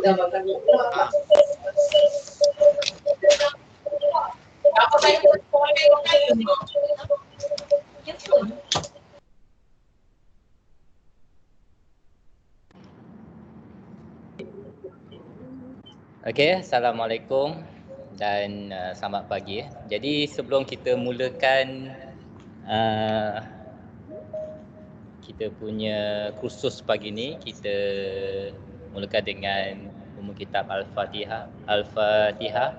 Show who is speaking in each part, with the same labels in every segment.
Speaker 1: Ah, Okey, Assalamualaikum dan selamat pagi. Jadi sebelum kita mulakan uh, kita punya kursus pagi ni, kita mulakan dengan umum kitab Al-Fatihah. Al-Fatihah.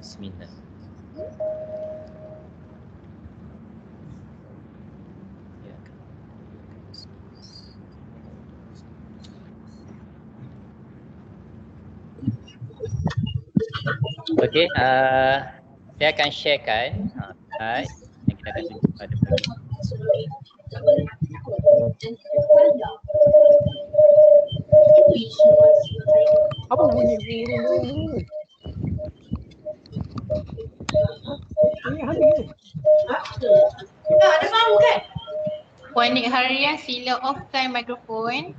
Speaker 1: Bismillah. Okey, saya akan sharekan slide yang kita akan tunjuk pada pagi ini.
Speaker 2: Apa bunyi? Ini habis.
Speaker 3: Ada mahu kan?
Speaker 4: Puan Nik Harian, sila off time mikrofon.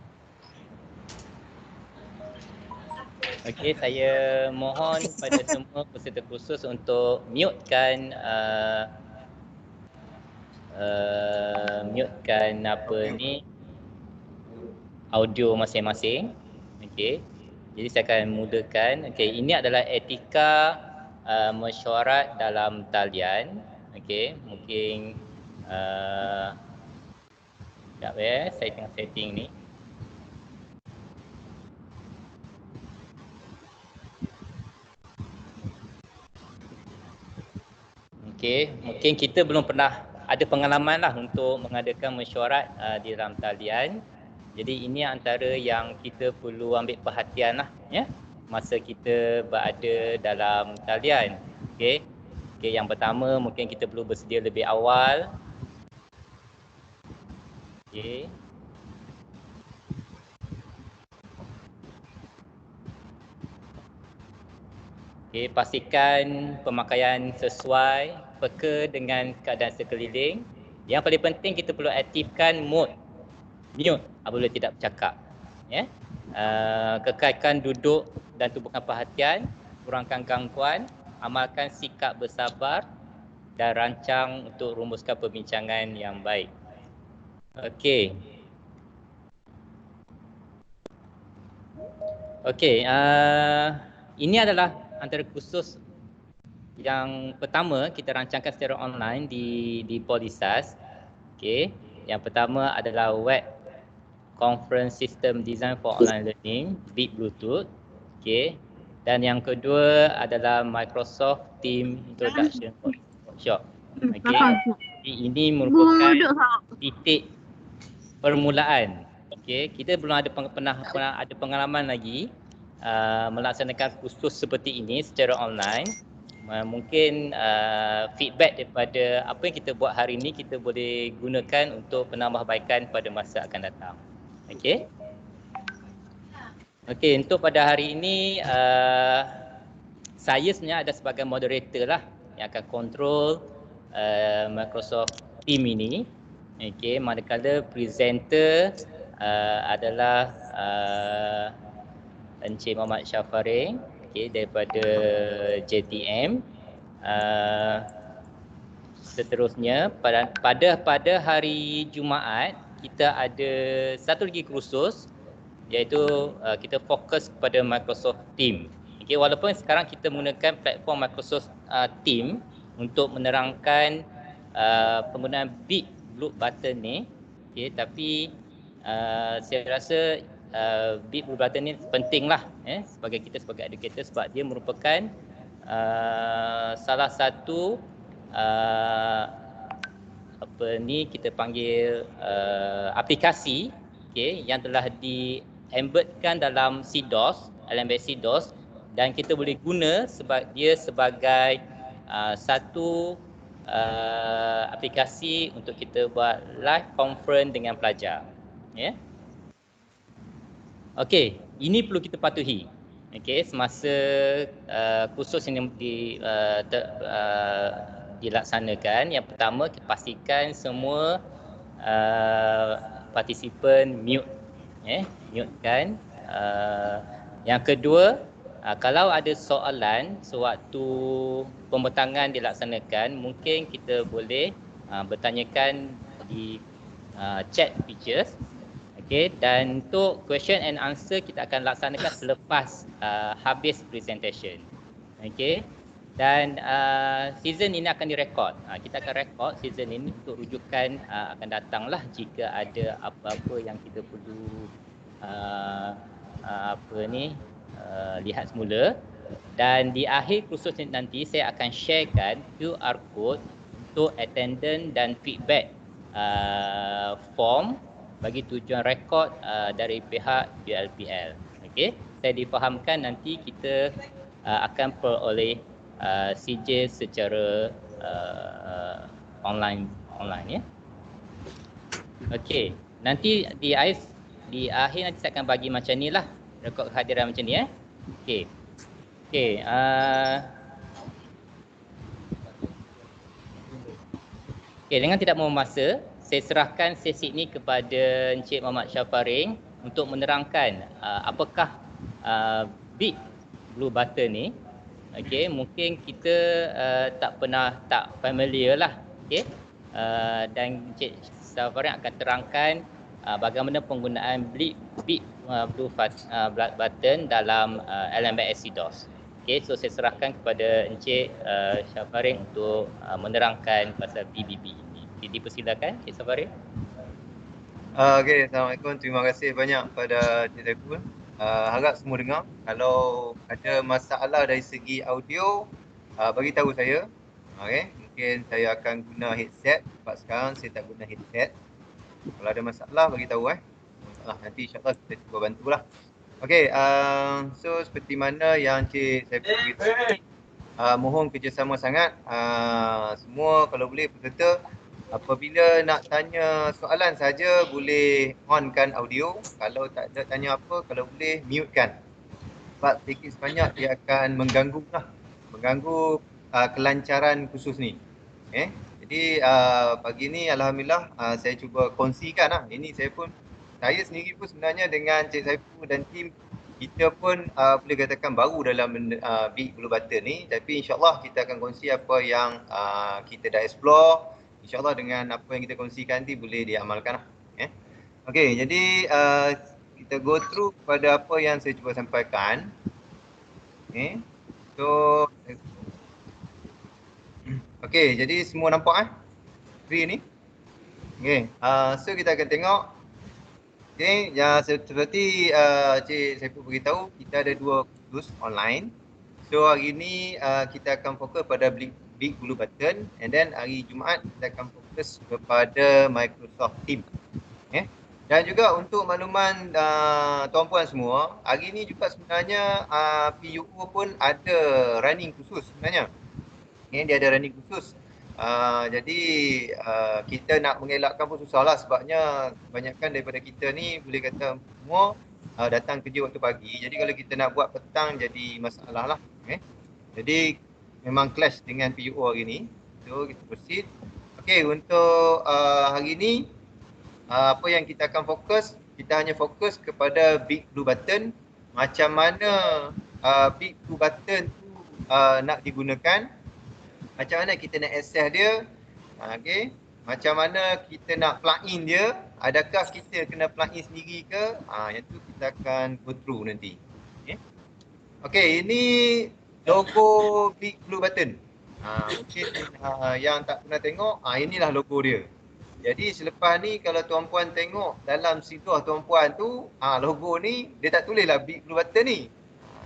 Speaker 1: Okey, saya mohon kepada semua peserta kursus untuk mutekan audio masing-masing. Okey. Jadi saya akan mulakan. Okey, ini adalah etika mesyuarat dalam talian. Okey, mungkin sekejap saya tengah setting ni. Okey, mungkin kita belum pernah ada pengalaman lah untuk mengadakan mesyuarat di dalam talian. Jadi ini antara yang kita perlu ambil perhatian lah ya, masa kita berada dalam talian. Okey. Okey, yang pertama mungkin kita perlu bersedia lebih awal. Okey. Okey, pastikan pemakaian sesuai, peka dengan keadaan sekeliling. Yang paling penting kita perlu aktifkan mute apabila tidak bercakap. Ya. Kekalkan duduk dan tubuhkan perhatian, kurangkan gangguan, amalkan sikap bersabar dan rancang untuk rumuskan perbincangan yang baik. Okey. Okey, ini adalah antara kursus yang pertama kita rancangkan secara online di Polisas. Okey, yang pertama adalah Web Conference System Design for Online Learning, Bit Bluetooth. Okey, dan yang kedua adalah Microsoft Team Introduction Workshop. Okey, ini merupakan titik permulaan. Okey, kita belum ada pernah ada pengalaman lagi melaksanakan kursus seperti ini secara online. Mungkin feedback daripada apa yang kita buat hari ini kita boleh gunakan untuk penambahbaikan pada masa akan datang. Okey. Okey, untuk pada hari ini saya sebenarnya ada sebagai moderator lah yang akan kontrol Microsoft Team ini. Okey, manakala presenter adalah Encik Muhammad Syafaring, okey, daripada JTM. Seterusnya pada hari Jumaat kita ada satu lagi kursus, iaitu kita fokus kepada Microsoft Team. Okey, walaupun sekarang kita menggunakan platform Microsoft Team untuk menerangkan penggunaan big blue button ni, okey, tapi saya rasa big blue button ni pentinglah sebagai educator, sebab dia merupakan salah satu kita panggil aplikasi, okey, yang telah di-embedkan dalam CDOS, LMS CDOS, dan kita boleh guna dia sebagai satu aplikasi untuk kita buat live conference dengan pelajar. Ya. Okey, ini perlu kita patuhi. Okey, semasa kursus ini dilaksanakan, yang pertama kita pastikan semua partisipan mute, mutekan Yang kedua, kalau ada soalan sewaktu pembentangan dilaksanakan, mungkin kita boleh bertanyakan di chat features. Okay, dan untuk question and answer kita akan laksanakan selepas habis presentation. Okay, dan season ini akan direkod. Kita akan rekod season ini untuk rujukan akan datanglah jika ada apa-apa yang kita perlu lihat semula. Dan di akhir kursus nanti saya akan sharekan QR code untuk attendance dan feedback form bagi tujuan rekod dari pihak ULPL. Okey, saya difahamkan nanti kita akan peroleh sijil secara online ya. Okey, nanti di akhir nanti saya akan bagi macam ni lah, rekod kehadiran macam ni Okey. Okey, dengan tidak membuang masa, saya serahkan sesi ini kepada Encik Muhammad Syafaring untuk menerangkan apakah Big Blue Button ni. Okey, mungkin kita tak familiar lah. Okey. Dan Encik Syafaring akan terangkan bagaimana penggunaan Big Blue Button dalam LMS CDOS. Okey, so saya serahkan kepada Encik Syafaring untuk menerangkan pasal BBB ini. Dipersilakan Encik Syafaring.
Speaker 3: Okey, Assalamualaikum. Terima kasih banyak pada Encik Saiful. Harap semua dengar. Kalau ada masalah dari segi audio, bagi tahu saya. Okey, mungkin saya akan guna headset sebab sekarang saya tak guna headset. Kalau ada masalah bagi tahu masalah nanti insya-Allah kita cuba bantulah. Okey, so seperti mana yang Encik Saiful beritahu, mohon kerjasama sangat semua kalau boleh peserta. Apabila nak tanya soalan saja boleh onkan audio. Kalau tak ada tanya apa, kalau boleh mutekan. Sebab sedikit sebanyak dia akan mengganggu kelancaran kursus ni. Jadi pagi ni alhamdulillah saya cuba kongsikan Ini saya sendiri pun sebenarnya dengan Cik Saiful dan tim kita pun boleh katakan baru dalam Big Blue Button ni, tapi insyaAllah kita akan kongsi apa yang kita dah explore. InsyaAllah dengan apa yang kita kongsikan nanti boleh diamalkan Okey, jadi kita go through kepada apa yang saya cuba sampaikan. So okey, jadi semua nampak screen ni. Okey, so kita akan tengok. Okey, ya seperti Cik Saiful beritahu, kita ada 2 kursus online. So hari ni kita akan fokus pada Big Blue Button, and then hari Jumaat kita akan fokus kepada Microsoft Teams. Dan juga untuk makluman tuan-puan semua, hari ni juga sebenarnya PUO pun ada running khusus sebenarnya. Dia ada running khusus. Jadi kita nak mengelakkan pun susahlah sebabnya kebanyakan daripada kita ni boleh kata semua datang kerja waktu pagi. Jadi kalau kita nak buat petang jadi masalah lah. Jadi memang clash dengan PUO hari ni. So kita proceed. Okey, untuk hari ni apa yang kita akan fokus, kita hanya fokus kepada Big Blue Button. Macam mana Big Blue Button tu nak digunakan, macam mana kita nak access dia, okey, macam mana kita nak plug in dia, adakah kita kena plug in sendiri ke, yang tu kita akan go through nanti. Okey, ini logo Big Blue Button. Mungkin yang tak pernah tengok, inilah logo dia. Jadi selepas ni kalau tuan-puan tengok dalam sidoh tuan-puan tu, logo ni dia tak tulislah Big Blue Button ni.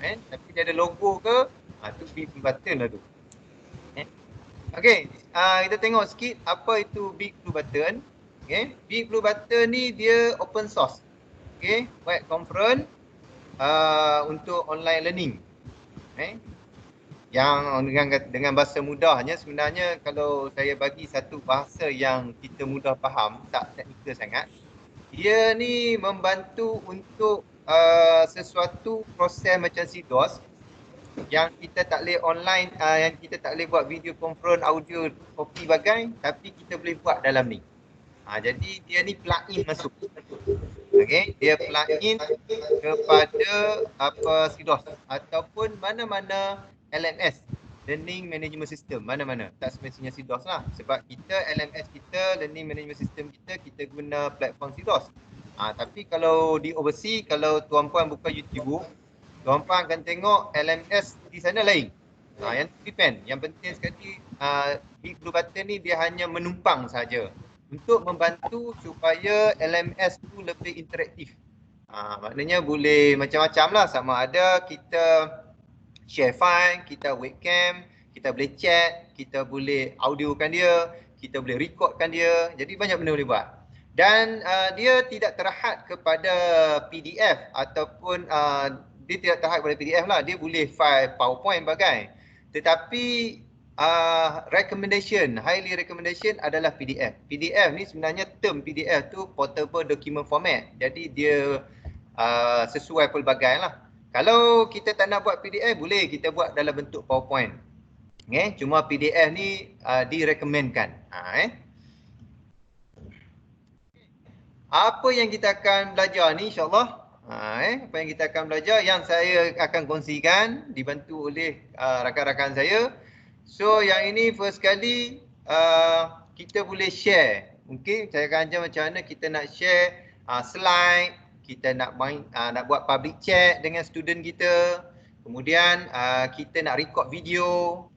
Speaker 3: Tapi dia ada logo ke, tu Big Blue Button lah tu. Okey, kita tengok sikit apa itu Big Blue Button. Okey, Big Blue Button ni dia open source. Okey, web conference untuk online learning. Yang dengan bahasa mudahnya, sebenarnya kalau saya bagi satu bahasa yang kita mudah faham, tak teknikal sangat, dia ni membantu untuk sesuatu proses macam CDOS yang kita tak boleh online, yang kita tak boleh buat video conference, audio, copy bagai, tapi kita boleh buat dalam ni. Jadi dia ni plug-in masuk. Okey, dia plugin kepada CDOS ataupun mana-mana LMS, Learning Management System, mana-mana. Tak semestinya CDOS lah. Sebab kita LMS kita, Learning Management System kita guna platform CDOS. Tapi kalau di overseas, kalau tuan-puan buka YouTube, tuan-puan akan tengok LMS di sana lain. Yang depend. Yang penting sekali Big Blue Button ni dia hanya menumpang saja untuk membantu supaya LMS tu lebih interaktif. Maknanya boleh macam-macam lah, sama ada kita share file, kita webcam, kita boleh chat, kita boleh audiokan dia, kita boleh recordkan dia. Jadi banyak benda boleh buat. Dan dia tidak terhad kepada PDF ataupun dia tidak terhad kepada PDF lah. Dia boleh file PowerPoint bagai. Tetapi highly recommendation adalah PDF. PDF ni sebenarnya term PDF tu portable document format. Jadi dia sesuai pelbagai lah. Kalau kita tak nak buat PDF, boleh kita buat dalam bentuk PowerPoint. Cuma PDF ni direkomendkan. Apa yang kita akan belajar ni insyaAllah, apa yang kita akan belajar, yang saya akan kongsikan dibantu oleh rakan-rakan saya. So yang ini first kali kita boleh share. Mungkin saya akan ajar macam mana kita nak share slide, kita nak buat public chat dengan student kita. Kemudian kita nak record video.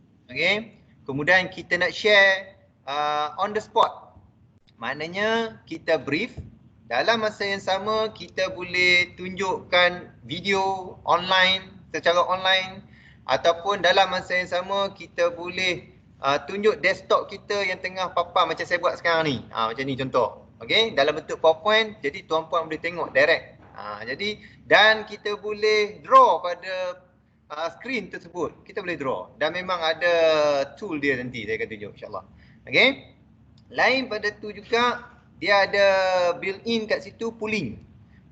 Speaker 3: Kemudian kita nak share on the spot. Maknanya kita brief. Dalam masa yang sama kita boleh tunjukkan video online, secara online, ataupun dalam masa yang sama kita boleh tunjuk desktop kita yang tengah papar macam saya buat sekarang ni. Macam ni contoh. Dalam bentuk PowerPoint, jadi tuan-puan boleh tengok direct. Jadi dan kita boleh draw pada skrin tersebut. Kita boleh draw dan memang ada tool dia nanti saya akan tunjuk insya-Allah. Lain pada tu juga dia ada built-in kat situ polling.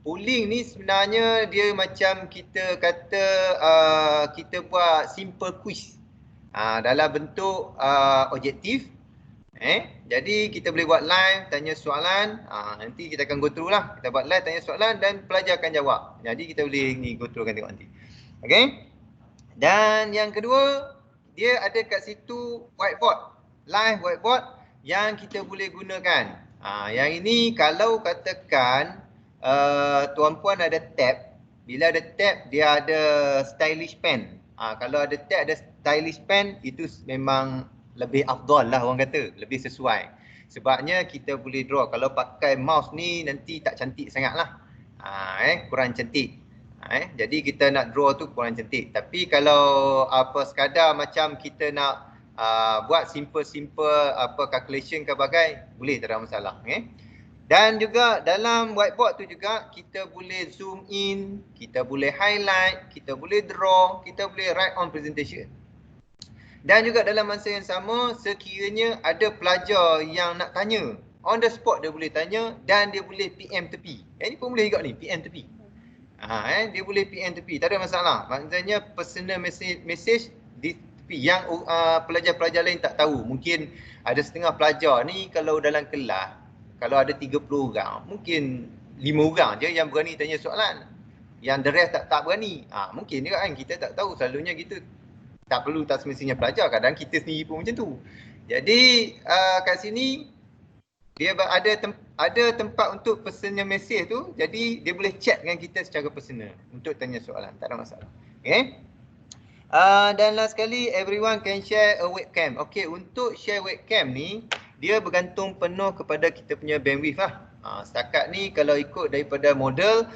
Speaker 3: Polling ni sebenarnya dia macam kita kata kita buat simple quiz. Dalam bentuk objektif. Jadi kita boleh buat live, tanya soalan. Nanti kita akan go through lah. Kita buat live, tanya soalan dan pelajar akan jawab. Jadi kita boleh go through, akan tengok nanti. Dan yang kedua, dia ada kat situ whiteboard. Live whiteboard yang kita boleh gunakan. Yang ini kalau katakan tuan-puan ada tab, bila ada tab dia ada stylish pen. Kalau ada tab ada stylish pen, itu memang lebih afdal lah orang kata, lebih sesuai. Sebabnya kita boleh draw. Kalau pakai mouse ni nanti tak cantik sangat lah. Kurang cantik. Jadi kita nak draw tu kurang cantik. Tapi kalau sekadar macam kita nak buat simple calculation ke bagai, boleh, tak ada masalah. Dan juga dalam whiteboard tu juga kita boleh zoom in, kita boleh highlight, kita boleh draw, kita boleh write on presentation. Dan juga dalam masa yang sama, sekiranya ada pelajar yang nak tanya, on the spot dia boleh tanya dan dia boleh PM tepi. Ini pun boleh juga ni, PM tepi. Dia boleh PM tepi, tak ada masalah. Maksudnya personal message di yang pelajar-pelajar lain tak tahu. Mungkin ada setengah pelajar ni kalau dalam kelas, kalau ada 30 orang, mungkin 5 orang je yang berani tanya soalan. Yang the rest tak berani. Mungkin juga kan, kita tak tahu, selalunya gitu. Tak perlu, tak semestinya pelajar, kadang kita sendiri pun macam tu. Jadi kat sini dia ada tempat untuk personal message tu, jadi dia boleh chat dengan kita secara personal untuk tanya soalan, tak ada masalah. Dan last sekali, everyone can share a webcam. Untuk share webcam ni, dia bergantung penuh kepada kita punya bandwidth lah. Setakat ni kalau ikut daripada model,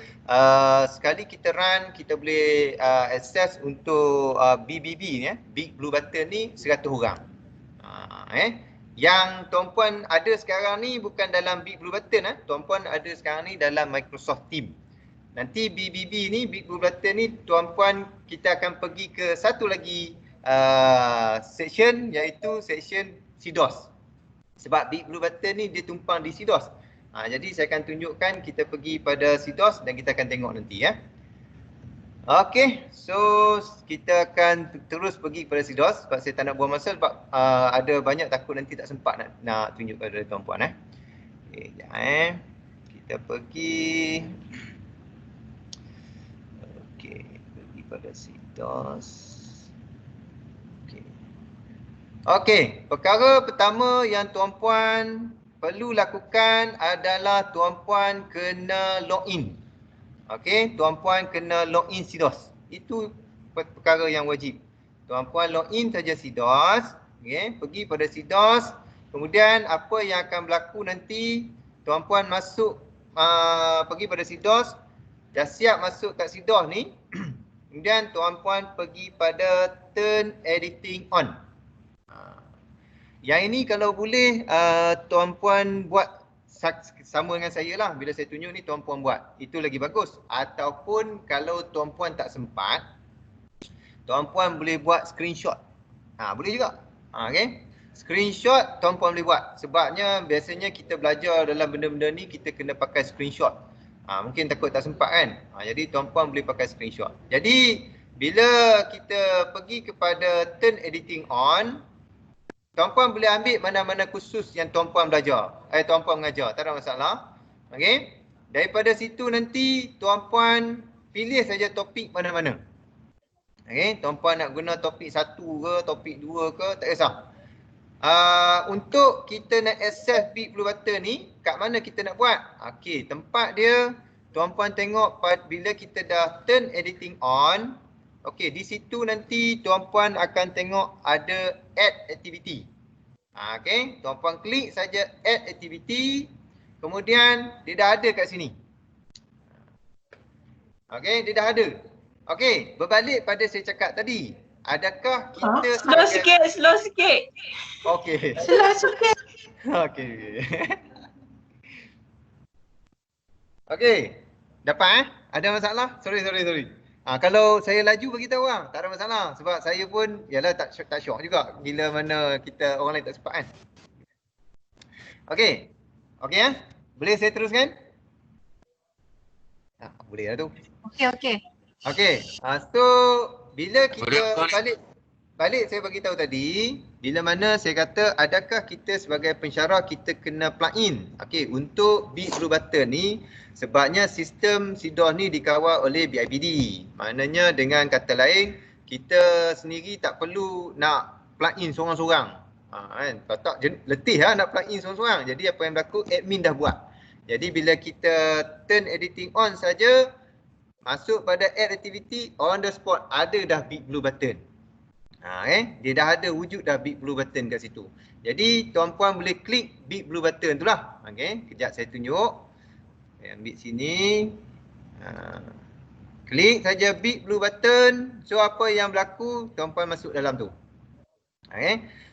Speaker 3: sekali kita run, kita boleh access untuk BBB ni, Big Blue Button ni 100 orang. Yang tuan-puan ada sekarang ni bukan dalam Big Blue Button, tuan-puan ada sekarang ni dalam Microsoft Teams. Nanti BBB ni, Big Blue Button ni, tuan-puan kita akan pergi ke satu lagi section, iaitu section CDOS. Sebab Big Blue Button ni dia tumpang di CDOS. Jadi saya akan tunjukkan, kita pergi pada CDOS dan kita akan tengok nanti ya. So kita akan terus pergi pada CDOS sebab saya tak nak buang masa sebab ada banyak, takut nanti tak sempat nak tunjuk pada tuan-puan. Sekejap kita pergi. Okey, pergi pada CDOS. Okey. Okey, perkara pertama yang tuan-puan perlu lakukan adalah tuan-puan kena login. Okey, tuan-puan kena login CDOS. Itu perkara yang wajib. Tuan-puan login saja CDOS. Okey, pergi pada CDOS. Kemudian apa yang akan berlaku nanti, tuan-puan masuk pergi pada CDOS. Dah siap masuk kat CDOS ni. Kemudian tuan-puan pergi pada turn editing on. Yang ini kalau boleh tuan-puan buat sama dengan saya lah. Bila saya tunjuk ni tuan-puan buat. Itu lagi bagus. Ataupun kalau tuan-puan tak sempat, tuan-puan boleh buat screenshot. Boleh juga. Okay. Screenshot tuan-puan boleh buat. Sebabnya biasanya kita belajar dalam benda-benda ni kita kena pakai screenshot. Mungkin takut tak sempat kan. Jadi tuan-puan boleh pakai screenshot. Jadi bila kita pergi kepada turn editing on, tuan-puan boleh ambil mana-mana kursus yang tuan-puan belajar. Tuan-puan mengajar, tak ada masalah. Okey. Daripada situ nanti tuan-puan pilih saja topik mana-mana. Okey, tuan-puan nak guna topik 1 ke, topik 2 ke, tak kisah. Untuk kita nak access big blue button ni, kat mana kita nak buat? Okey, tempat dia tuan-puan tengok bila kita dah turn editing on. Okey, di situ nanti tuan-puan akan tengok ada add activity. Okey, tuan-puan klik saja add activity. Kemudian dia dah ada kat sini. Okey, dia dah ada. Okey, berbalik pada saya cakap tadi. Adakah kita
Speaker 5: slow sikit.
Speaker 3: Okey.
Speaker 5: Slow sikit.
Speaker 3: Okey. Okey. Dapat Ada masalah? Sorry. Kalau saya laju bagi tahu tak ada masalah. Sebab saya pun yalah tak syok juga bila mana kita orang lain tak sempat kan. Okey. Okey Boleh saya teruskan? Boleh lah tu.
Speaker 4: Okey.
Speaker 3: Okey. So bila kita balik saya bagi tahu tadi, bila mana saya kata adakah kita sebagai pensyarah kita kena plug in. Okey, untuk big blue button ni sebabnya sistem CDOS ni dikawal oleh BIPD. Maknanya dengan kata lain, kita sendiri tak perlu nak plug in seorang-seorang. Kan? Kalau tak letih nak plug in seorang-seorang. Jadi apa yang berlaku, admin dah buat. Jadi bila kita turn editing on saja, masuk pada add activity, on the spot ada dah big blue button. Dia dah ada wujud dah big blue button kat situ. Jadi tuan-puan boleh klik big blue button tu lah. Kejap saya tunjuk. Saya ambil sini. Klik saja big blue button. So apa yang berlaku, tuan-puan masuk dalam tu.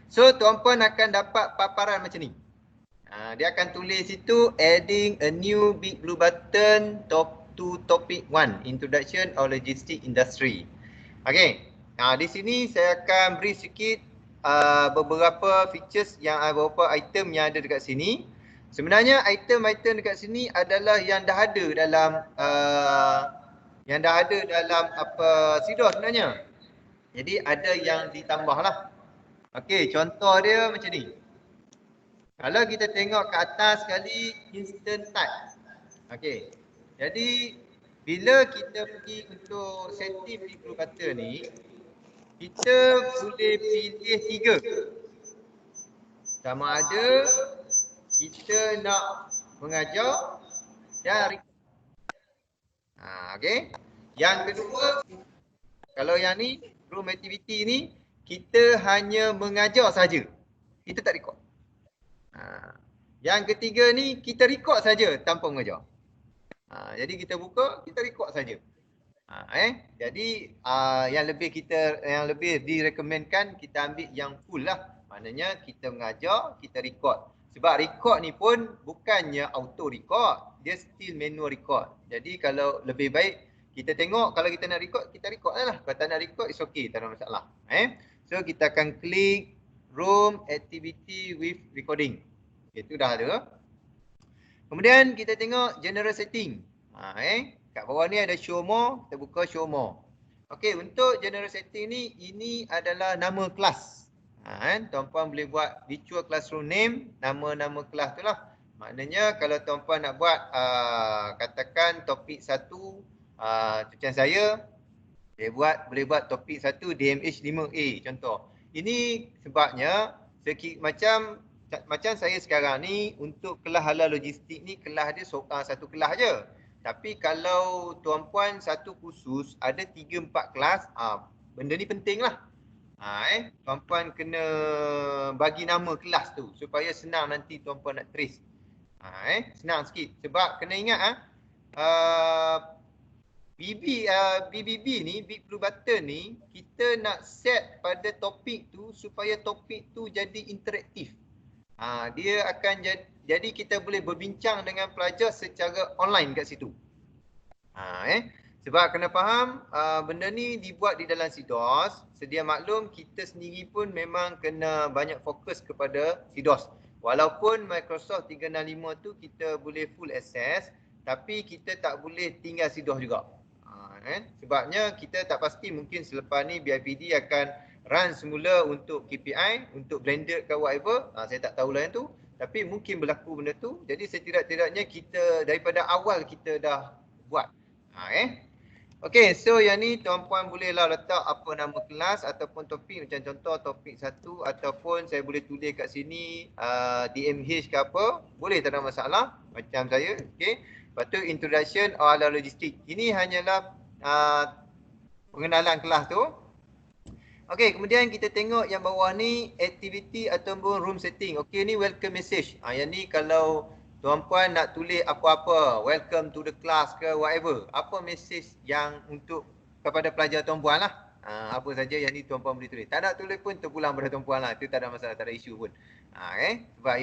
Speaker 3: So tuan-puan akan dapat paparan macam ni. Dia akan tulis situ adding a new big blue button to topic 1, introduction of logistic industry. Di sini saya akan beri sikit beberapa features beberapa item yang ada dekat sini. Sebenarnya item-item dekat sini adalah yang dah ada dalam CDOS sebenarnya. Jadi ada yang ditambahlah. Contoh dia macam ni. Kalau kita tengok ke atas sekali, instant type. Jadi bila kita pergi untuk setting big blue button ni, kita boleh pilih 3. Sama ada kita nak mengajar dan Yang kedua, kalau yang ni room activity ni, kita hanya mengajar saja. Kita tak record. Yang ketiga ni kita record saja tanpa mengajar. Jadi kita buka, kita record saja. Jadi yang lebih direkomendkan kita ambil yang full lah. Maknanya kita mengajar, kita record. Sebab record ni pun bukannya auto record, dia still manual record. Jadi kalau lebih baik kita tengok, kalau kita nak record, kita record lah. Kalau tak nak record, it's okay, tak ada masalah. So kita akan klik room activity with recording. Itu dah ada. Kemudian kita tengok general setting. Kat bawah ni ada show more, kita buka show more. Untuk general setting ni, ini adalah nama kelas. Tuan-puan boleh buat virtual classroom name, nama-nama kelas tu lah. Maknanya kalau tuan-puan nak buat katakan topik 1 cucian saya, boleh buat topik 1 DMH 5A contoh. Ini sebabnya macam saya sekarang ni untuk kelas halal logistik ni kelas dia satu kelas je. Tapi kalau tuan-puan satu khusus ada 3-4 kelas, benda ni penting lah. Tuan-puan kena bagi nama kelas tu supaya senang nanti tuan-puan nak trace. Senang sikit sebab kena ingat BBB ni, Big Blue Button ni, kita nak set pada topik tu supaya topik tu jadi interaktif. Dia akan jadi kita boleh berbincang dengan pelajar secara online kat situ. Sebab kena faham benda ni dibuat di dalam SIDOS. Sedia maklum kita sendiri pun memang kena banyak fokus kepada SIDOS. Walaupun Microsoft 365 tu kita boleh full access, tapi kita tak boleh tinggal SIDOS juga. Sebabnya kita tak pasti, mungkin selepas ni BIPD akan run semula untuk KPI, untuk blended ke whatever, saya tak tahulah yang tu. Tapi mungkin berlaku benda tu. Jadi setidak-tidaknya kita daripada awal kita dah buat. Okey, so yang ni tuan-puan bolehlah letak apa nama kelas ataupun topik, macam contoh topik 1 ataupun saya boleh tulis kat sini DMH ke apa, boleh, tak ada masalah macam saya. Okey. Lepas tu introduction ala logistik. Ini hanyalah pengenalan kelas tu. Okey, kemudian kita tengok yang bawah ni activity ataupun room setting. Okey, ni welcome message. Yang ni kalau tuan-puan nak tulis apa-apa, welcome to the class ke whatever, apa message yang untuk kepada pelajar tuan-puan lah. Apa saja yang ni tuan-puan boleh tulis. Tak nak tulis pun terpulang pada tuan-puan lah. Itu tak ada masalah, tak ada isu pun. Sebab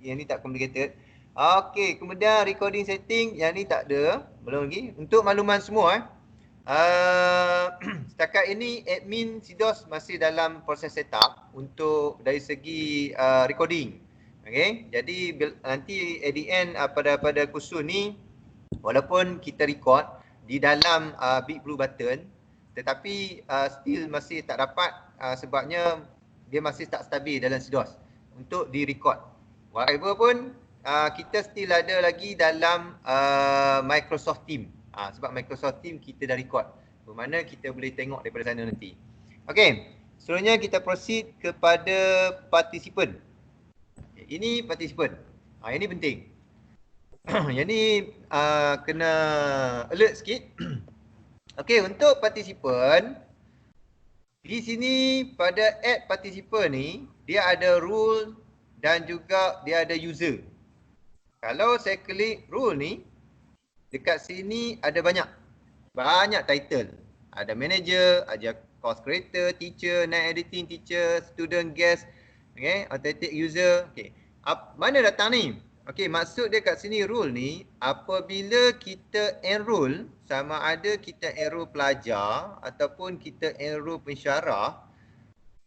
Speaker 3: yang ni tak complicated. Okey, kemudian recording setting, yang ni tak ada, belum lagi. Untuk makluman semua setakat ini admin SIDOS masih dalam proses setup untuk dari segi recording. Okey, jadi nanti at the end pada kursus ni, walaupun kita record di dalam Big Blue Button, tetapi still masih tak dapat sebabnya dia masih tak stabil dalam SIDOS untuk di record. Whatever pun kita still ada lagi dalam Microsoft Teams. Sebab Microsoft Teams kita dah record, bermakna kita boleh tengok daripada sana nanti. Okey, seterusnya kita proceed kepada participant. Ini participant. Ini penting. Yang ni kena alert sikit. Okey, untuk participant, di sini pada add participant ni, dia ada rule dan juga dia ada user. Kalau saya klik rule ni, dekat sini ada banyak title. Ada manager, ada course creator, teacher, night editing teacher, student guest, authentic user. Mana datang ni? Maksud dia kat sini rule ni, apabila kita enroll, sama ada kita enroll pelajar ataupun kita enroll pensyarah,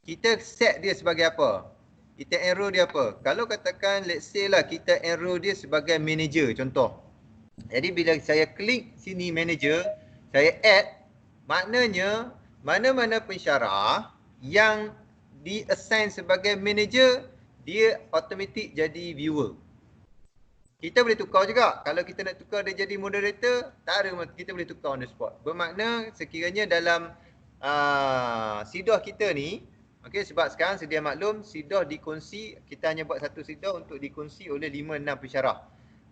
Speaker 3: kita set dia sebagai apa? Kita enroll dia apa? Kalau katakan let's say lah kita enroll dia sebagai manager contoh. Jadi bila saya klik sini manager, saya add, maknanya mana-mana pensyarah yang di-assign sebagai manager, dia automatik jadi viewer. Kita boleh tukar juga. Kalau kita nak tukar dia jadi moderator, tak ada, kita boleh tukar on the spot. Bermakna sekiranya dalam SIDOS kita ni, sebab sekarang sedia maklum SIDOS dikongsi, kita hanya buat satu SIDOS untuk dikongsi oleh 5-6 pensyarah.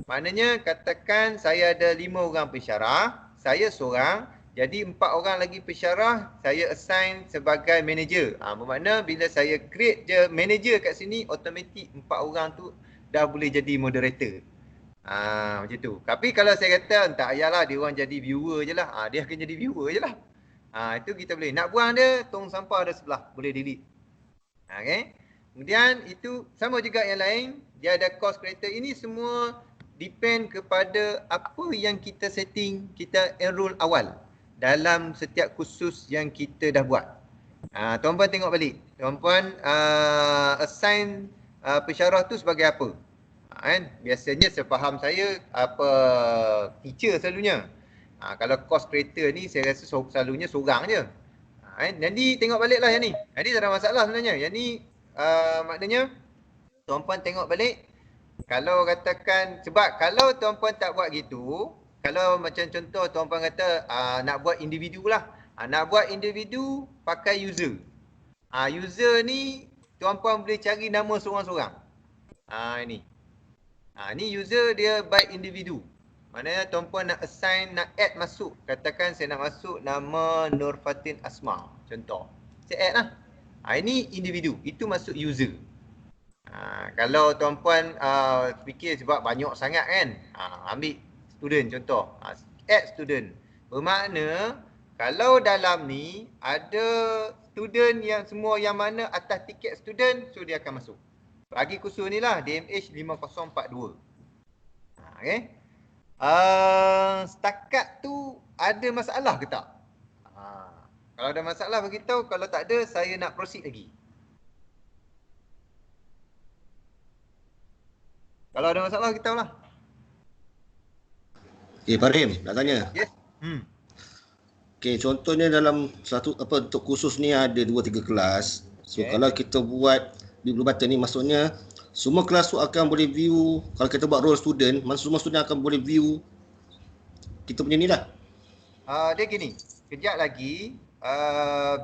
Speaker 3: Maknanya katakan saya ada 5 orang pensyarah, saya seorang, jadi 4 orang lagi pensyarah saya assign sebagai manager. Bermakna bila saya create je manager kat sini, automatik 4 orang tu dah boleh jadi moderator. Macam tu. Tapi kalau saya kata tak payahlah, dia orang jadi viewer je lah. Dia akan jadi viewer je lah. Itu kita boleh. Nak buang dia, tong sampah ada sebelah, boleh delete. Kemudian itu sama juga yang lain, dia ada course creator. Ini semua depend kepada apa yang kita setting, kita enroll awal dalam setiap kursus yang kita dah buat. Tuan-puan tengok balik. Tuan-puan assign pensyarah tu sebagai apa? Biasanya sepaham saya apa teacher selalunya. Kalau course creator ni saya rasa selalunya seorang je. Jadi tengok baliklah yang ni. Jadi tak ada masalah sebenarnya. Yang ni maknanya tuan-puan tengok balik. Kalau katakan, sebab kalau tuan-puan tak buat gitu, kalau macam contoh tuan-puan kata nak buat individu lah. Nak buat individu pakai user. User ni tuan-puan boleh cari nama seorang-seorang. Ini. Ni user dia by individu. Maknanya tuan-puan nak assign, nak add masuk. Katakan saya nak masuk nama Nur Fatin Asma. Contoh. Saya add lah. Ini individu. Itu masuk user. Kalau tuan-puan fikir sebab banyak sangat kan. Ambil student contoh. Add student. Bermakna kalau dalam ni ada student yang semua yang mana atas tiket student, so dia akan masuk. Bagi kursus ni lah DMH 5042. Okay. Setakat tu ada masalah ke tak? Kalau ada masalah beritahu, kalau tak ada saya nak proceed lagi. Kalau ada masalah kita tahulah.
Speaker 6: Okey, Farim, nak tanya.
Speaker 3: Yes.
Speaker 6: Okey, contohnya dalam satu untuk kursus ni ada 2-3 kelas. So
Speaker 3: Okay.
Speaker 6: kalau kita buat di Blue Button ni maksudnya semua kelas tu akan boleh view, kalau kita buat role student, semua student akan boleh view kita punya ni lah.
Speaker 3: Dia gini, kejap lagi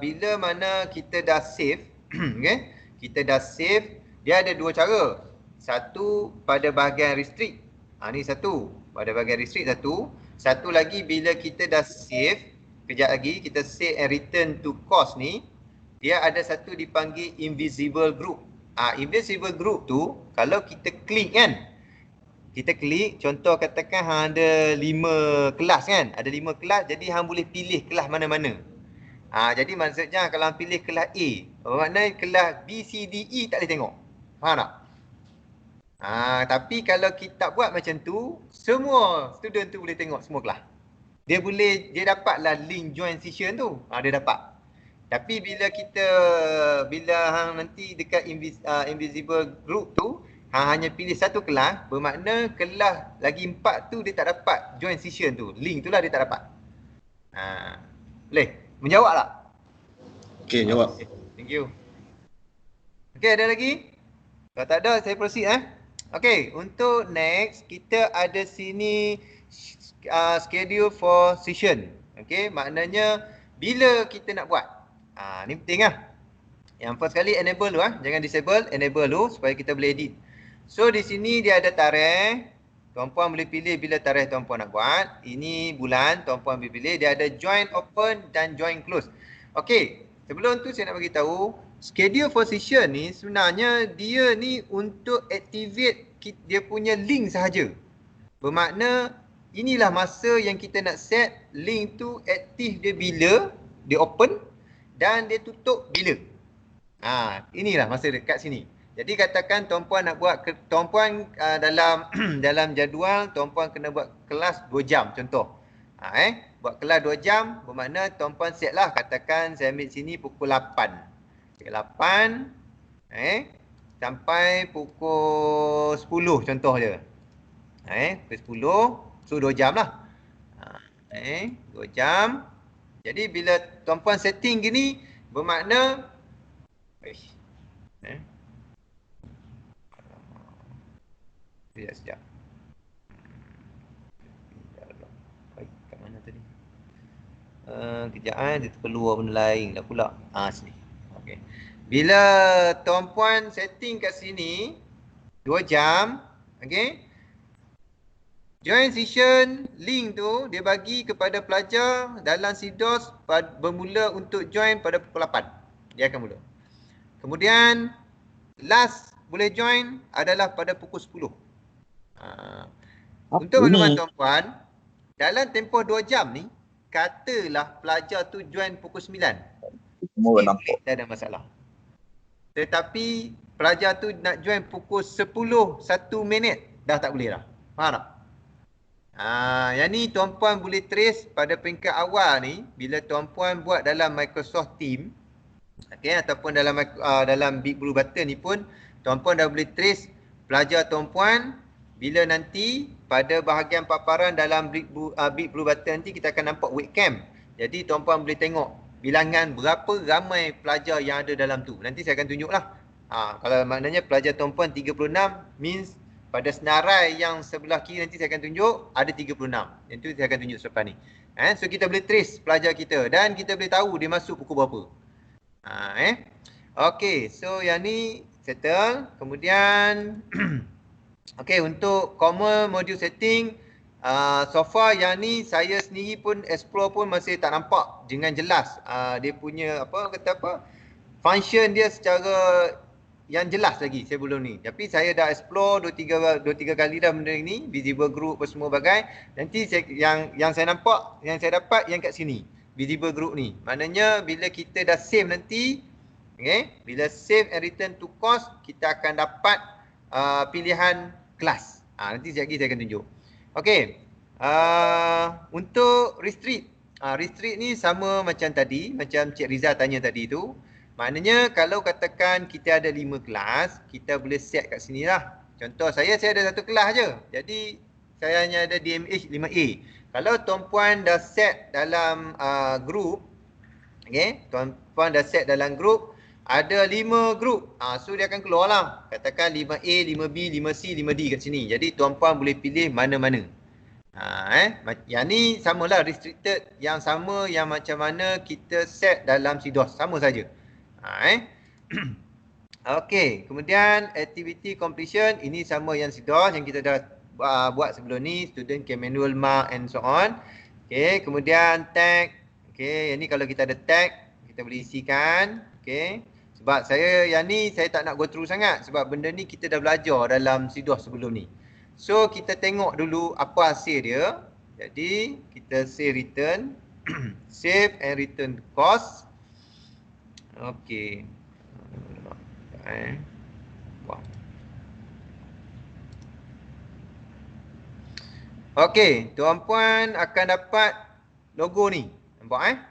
Speaker 3: bila mana kita dah save, okay? Kita dah save, dia ada dua cara. Satu pada bahagian restrict. Ni satu, pada bahagian restrict satu. Satu lagi bila kita dah save, kejap lagi kita save and return to course ni, dia ada satu dipanggil invisible group. Invisible group tu kalau kita klik kan, kita klik, contoh katakan hang ada 5 kelas kan, ada 5 kelas, jadi hang boleh pilih kelas mana-mana. Jadi maksudnya kalau hang pilih kelas A, bermakna kelas B, C, D, E tak boleh tengok. Faham tak? Tapi kalau kita buat macam tu, semua student tu boleh tengok semua kelas. Dia dapatlah link join session tu. Dia dapat. Tapi bila hang nanti dekat invisible group tu, hang hanya pilih satu kelas, bermakna kelas lagi 4 tu dia tak dapat join session tu. Link tu lah dia tak dapat. Boleh? Menjawab tak?
Speaker 6: Okey, jawab.
Speaker 3: Okay. Thank you. Okey, ada lagi? Kalau tak ada, saya proceed Okey, untuk next, kita ada sini schedule for session. Okey, maknanya bila kita nak buat. Ni penting Yang first kali enable dulu jangan disable, enable dulu supaya kita boleh edit. So di sini dia ada tarikh. Tuan-puan boleh pilih bila tarikh tuan-puan nak buat. Ini bulan, tuan-puan boleh pilih. Dia ada join open dan join close. Okey, sebelum tu saya nak bagi tahu, schedule for session ni sebenarnya dia ni untuk activate dia punya link sahaja. Bermakna inilah masa yang kita nak set link tu aktif dia bila dia open dan dia tutup bila. Inilah masa dekat sini. Jadi katakan tuan-puan nak buat tuan-puan dalam dalam jadual tuan-puan kena buat kelas 2 jam contoh. Buat kelas 2 jam bermakna tuan-puan set lah, katakan saya ambil sini pukul 8. 8 sampai pukul 10 contoh je. Pukul 10, so 2 jam lah. 2 jam. Jadi bila tuan-puan setting gini bermakna sekejap. Kat mana tadi? Kejap dia terkeluar benda lain lah pula. Sini. Okey. Bila tuan-puan setting kat sini 2 jam, okey. Join session link tu dia bagi kepada pelajar dalam SIDOS bermula untuk join pada pukul 8. Dia akan mula. Kemudian last boleh join adalah pada pukul 10. Untuk makluman tuan-puan, dalam tempoh 2 jam ni, katalah pelajar tu join pukul 9. Semua nampak. Tak ada masalah. Tetapi pelajar tu nak join pukul 10, 1 minit, dah tak boleh dah. Faham tak? Yang ni tuan-puan boleh trace pada peringkat awal ni, bila tuan-puan buat dalam Microsoft Teams, ataupun dalam Big Blue Button ni pun, tuan-puan dah boleh trace pelajar tuan-puan. Bila nanti pada bahagian paparan dalam Big Blue Button nanti kita akan nampak webcam. Jadi tuan-puan boleh tengok bilangan berapa ramai pelajar yang ada dalam tu. Nanti saya akan tunjuklah. Kalau maknanya pelajar tuan-puan 36 means pada senarai yang sebelah kiri nanti saya akan tunjuk ada 36. Yang tu saya akan tunjuk selepas ni. So kita boleh trace pelajar kita dan kita boleh tahu dia masuk pukul berapa. Okey, so yang ni settle. Kemudian okey, untuk common module setting, so far yang ni saya sendiri pun explore pun masih tak nampak dengan jelas dia punya function dia secara yang jelas lagi sebelum ni. Tapi saya dah explore 2-3 kali dah benda ni, visible group apa semua bagai. Nanti yang saya nampak, yang saya dapat yang kat sini, visible group ni. Maknanya bila kita dah save nanti, bila save and return to course, kita akan dapat pilihan kelas. Nanti sekejap lagi saya akan tunjuk. Okey. Untuk restrict. Restrict ni sama macam tadi, macam Cik Riza tanya tadi tu. Maknanya kalau katakan kita ada 5 kelas, kita boleh set kat sini lah. Contoh saya ada 1 kelas je. Jadi saya hanya ada DMH 5A. Kalau tuan-puan dah set dalam group, tuan-puan dah set dalam group, ada 5 group. So dia akan keluar lah. Katakan 5A, 5B, 5C, 5D kat sini. Jadi tuan-puan boleh pilih mana-mana. Yang ni samalah restricted, yang sama yang macam mana kita set dalam SIDOS. Sama saja. Okey, kemudian activity completion, ini sama yang SIDOS yang kita dah buat sebelum ni, student can manual mark and so on. Okey, kemudian tag. Okey, yang ni kalau kita ada tag, kita boleh isikan. Okey. Sebab yang ni saya tak nak go through sangat sebab benda ni kita dah belajar dalam SIDOS sebelum ni. So kita tengok dulu apa hasil dia. Jadi kita save return, save and return course. Okey. Okey, tuan-puan akan dapat logo ni. Nampak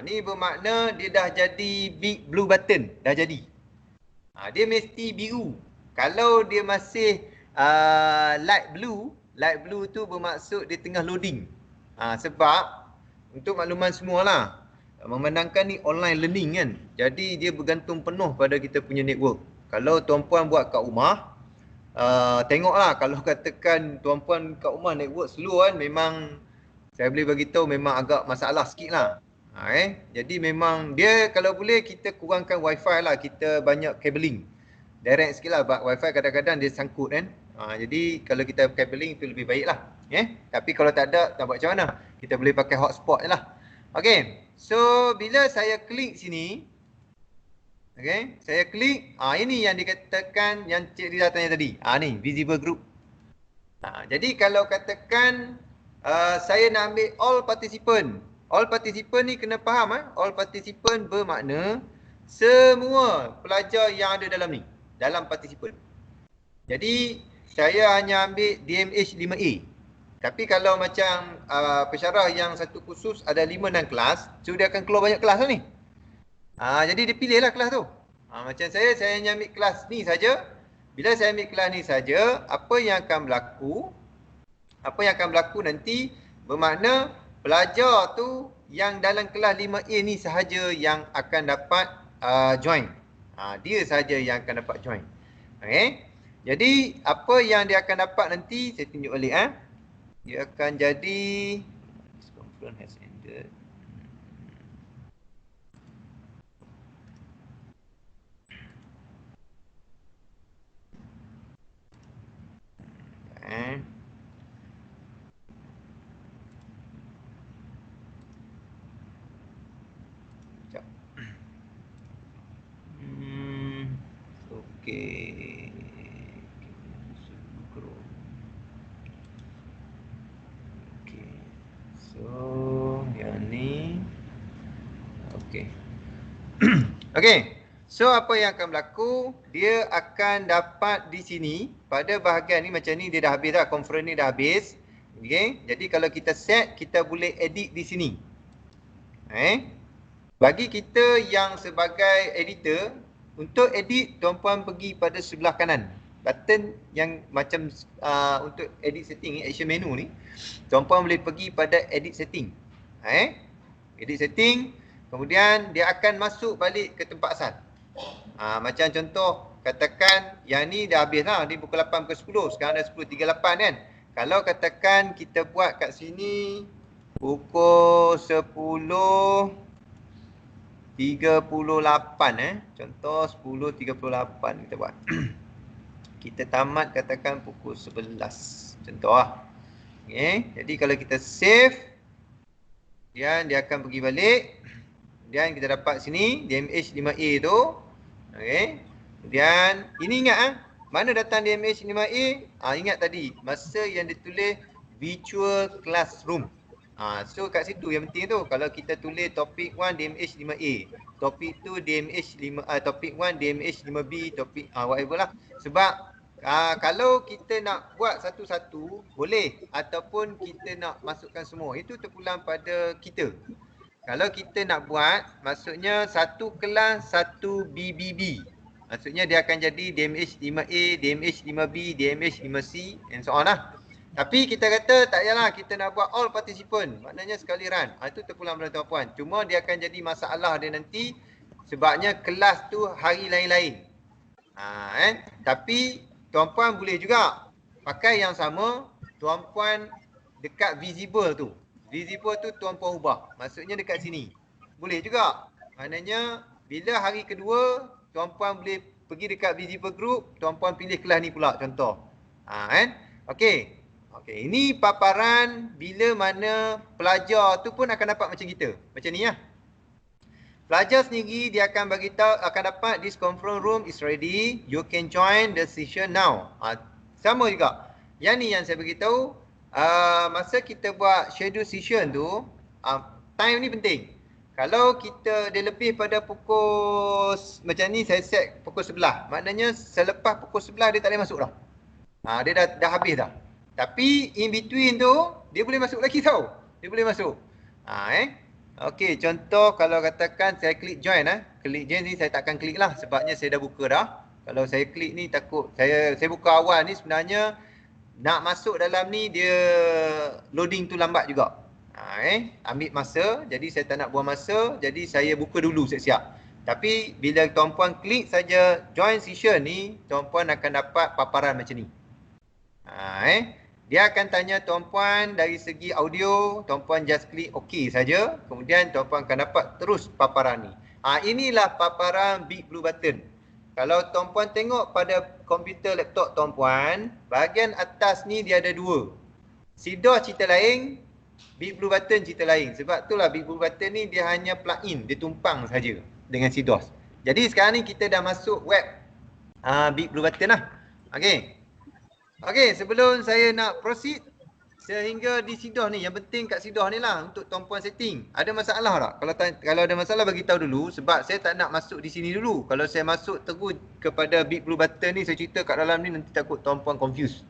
Speaker 3: ni bermakna dia dah jadi big blue button, dah jadi. Dia mesti biru. Kalau dia masih light blue tu bermaksud dia tengah loading. Sebab untuk makluman semualah, memandangkan ni online learning kan. Jadi dia bergantung penuh pada kita punya network. Kalau tuan-puan buat kat rumah, tengoklah kalau katakan tuan-puan kat rumah network slow kan, memang saya boleh bagi tahu memang agak masalah sikit lah. Jadi memang dia kalau boleh kita kurangkan wifi lah, kita banyak cabling. Direct sikit lah, sebab wifi kadang-kadang dia sangkut kan. Jadi kalau kita cabling itu lebih baik lah. Tapi kalau tak ada, tak buat macam mana? Kita boleh pakai hotspot je lah. Okey, so bila saya klik sini, saya klik, ini yang dikatakan yang Cik Riza tanya tadi. Ni visible group. Jadi kalau katakan saya nak ambil all participant. All participant ni kena faham all participant bermakna semua pelajar yang ada dalam ni, dalam participant. Jadi saya hanya ambil DMH 5A. Tapi kalau macam pensyarah yang satu khusus ada 5-6 kelas, so dia akan keluar banyak kelas lah ni. Jadi dia pilihlah kelas tu. Macam saya hanya ambil kelas ni saja. Bila saya ambil kelas ni saja, apa yang akan berlaku? Apa yang akan berlaku nanti bermakna pelajar tu yang dalam kelas 5A ni sahaja yang akan dapat join. Dia sahaja yang akan dapat join. Jadi apa yang dia akan dapat nanti saya tunjuk balik dia akan jadi this conference has ended. Okey. Okey. So, yang ni okey. Okey. So, apa yang akan berlaku? Dia akan dapat di sini pada bahagian ni macam ni dia dah habis dah, conference ni dah habis. Okey. Jadi kalau kita set, kita boleh edit di sini. Bagi kita yang sebagai editor, untuk edit, tuan-puan pergi pada sebelah kanan. Button yang macam untuk edit setting, action menu ni. Tuan-puan boleh pergi pada edit setting. Edit setting. Kemudian dia akan masuk balik ke tempat asal. Macam contoh, katakan yang ni dah habis lah, ni pukul 8 ke 10, sekarang dah 10.38 kan. Kalau katakan kita buat kat sini pukul 10.38 contoh 10.38 kita buat. Kita tamat katakan pukul 11 contoh lah. Okay. Jadi kalau kita save, dia akan pergi balik. Kemudian kita dapat sini DMH5A tu. Okay. Kemudian ini ingat mana datang DMH5A? Ingat tadi masa yang ditulis virtual classroom. So kat situ yang penting tu, kalau kita tulis topik 1 DMH5A, topik 2 DMH5 topik 1 DMH5B, topik whatever lah. Sebab kalau kita nak buat satu-satu boleh, ataupun kita nak masukkan semua, itu terpulang pada kita. Kalau kita nak buat, maksudnya satu kelas satu BBB. Maksudnya dia akan jadi DMH5A, DMH5B, DMH5C and so on lah. Tapi kita kata tak payahlah, kita nak buat all participant, maknanya sekali run. Itu terpulang pada tuan-puan. Cuma dia akan jadi masalah dia nanti sebabnya kelas tu hari lain-lain. Tapi tuan-puan boleh juga pakai yang sama, tuan-puan dekat visible tu. Visible tu tuan-puan ubah. Maksudnya dekat sini. Boleh juga. Maknanya bila hari kedua tuan-puan boleh pergi dekat visible group, tuan-puan pilih kelas ni pula contoh. Okey. Okey, ini paparan bila mana pelajar tu pun akan dapat macam kita. Macam ni lah. Pelajar sendiri dia akan bagi tahu, akan dapat this conference room is ready. You can join the session now. Sama juga. Yang ni yang saya bagi tahu, masa kita buat schedule session tu, time ni penting. Kalau kita dia lebih pada pukul macam ni, saya set pukul 11. Maknanya selepas pukul 11 dia tak boleh masuk dah. Dia dah habis dah. Tapi in between tu dia boleh masuk lagi tau. Dia boleh masuk. Okey, contoh kalau katakan saya klik join klik join ni saya takkan klik lah sebabnya saya dah buka dah. Kalau saya klik ni takut saya buka awal ni sebenarnya nak masuk dalam ni dia loading tu lambat juga. Ambil masa, jadi saya tak nak buang masa, jadi saya buka dulu siap-siap. Tapi bila tuan-puan klik saja join session ni, tuan-puan akan dapat paparan macam ni. Dia akan tanya tuan-puan dari segi audio, tuan-puan just klik OK saja. Kemudian tuan-puan akan dapat terus paparan ni. Inilah paparan Big Blue Button. Kalau tuan-puan tengok pada komputer laptop tuan-puan, bahagian atas ni dia ada dua. CDOS cerita lain, Big Blue Button cerita lain. Sebab itulah Big Blue Button ni dia hanya plug-in, dia tumpang saja dengan CDOS. Jadi sekarang ni kita dah masuk web Big Blue Button lah. Okey. Okey, sebelum saya nak proceed sehingga di CDOS ni, yang penting kat CDOS ni lah untuk tuan-puan setting. Ada masalah tak? Kalau ada masalah bagi tahu dulu sebab saya tak nak masuk di sini dulu. Kalau saya masuk terus kepada Big Blue Button ni, saya cerita kat dalam ni nanti takut tuan-puan confused.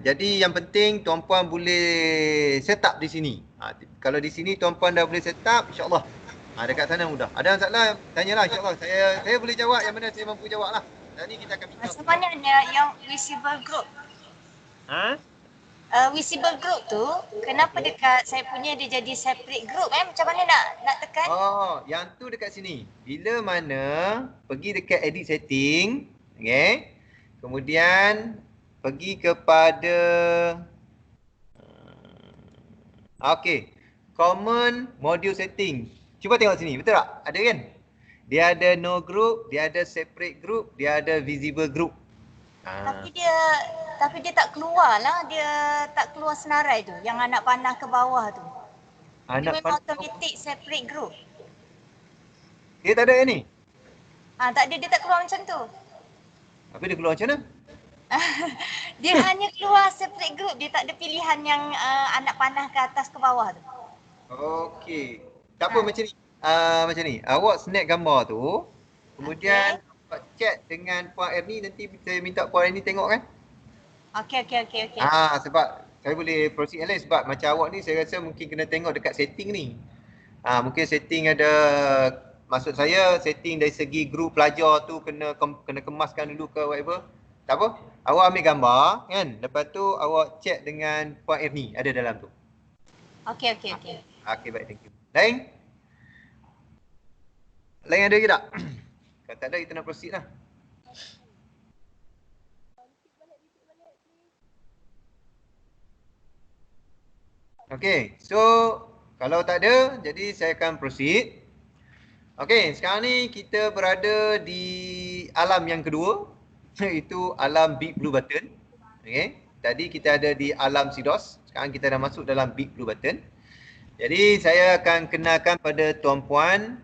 Speaker 3: Jadi yang penting tuan-puan boleh set up di sini. Kalau di sini tuan-puan dah boleh set up, insya-Allah. Dekat sana mudah. Ada masalah tanyalah, insya-Allah. Saya boleh jawab yang mana saya mampu jawab lah. Dan ni kita akan minta.
Speaker 5: Macam mana yang visible group? Visible group tu, kenapa dekat saya punya dia jadi separate group? Macam mana nak tekan?
Speaker 3: Yang tu dekat sini. Bila mana pergi dekat edit setting, okey. Kemudian pergi kepada okey, common module setting. Cuba tengok sini, betul tak? Ada kan? Dia ada no group, dia ada separate group, dia ada visible group.
Speaker 5: Tapi dia tak keluar lah, dia tak keluar senarai tu, yang anak panah ke bawah tu. Dia memang automatic separate group.
Speaker 3: Dia tak ada yang ni?
Speaker 5: Tak ada, dia tak keluar macam tu.
Speaker 3: Tapi dia keluar macam mana?
Speaker 5: Dia hanya keluar separate group, dia tak ada pilihan yang anak panah ke atas ke bawah tu.
Speaker 3: Okey. Tak apa macam ni. Macam ni. Awak snap gambar tu. Kemudian awak chat dengan Puan Erni, nanti saya minta Puan Erni tengok kan?
Speaker 5: Okey.
Speaker 3: Sebab saya boleh proceed lain sebab macam awak ni saya rasa mungkin kena tengok dekat setting ni. Mungkin setting ada, maksud saya setting dari segi grup pelajar tu kena kemaskan dulu ke whatever. Tak apa. Awak ambil gambar kan. Lepas tu awak chat dengan Puan Erni ada dalam tu.
Speaker 5: Okey.
Speaker 3: Okey, baik, thank you. Lain ada ke tak? Kalau tak ada kita nak proceed lah. Okay, so kalau tak ada, jadi saya akan proceed. Okay, sekarang ni kita berada di alam yang kedua, iaitu alam Big Blue Button. Okay, tadi kita ada di alam Sidos, sekarang kita dah masuk dalam Big Blue Button. Jadi saya akan kenalkan pada tuan puan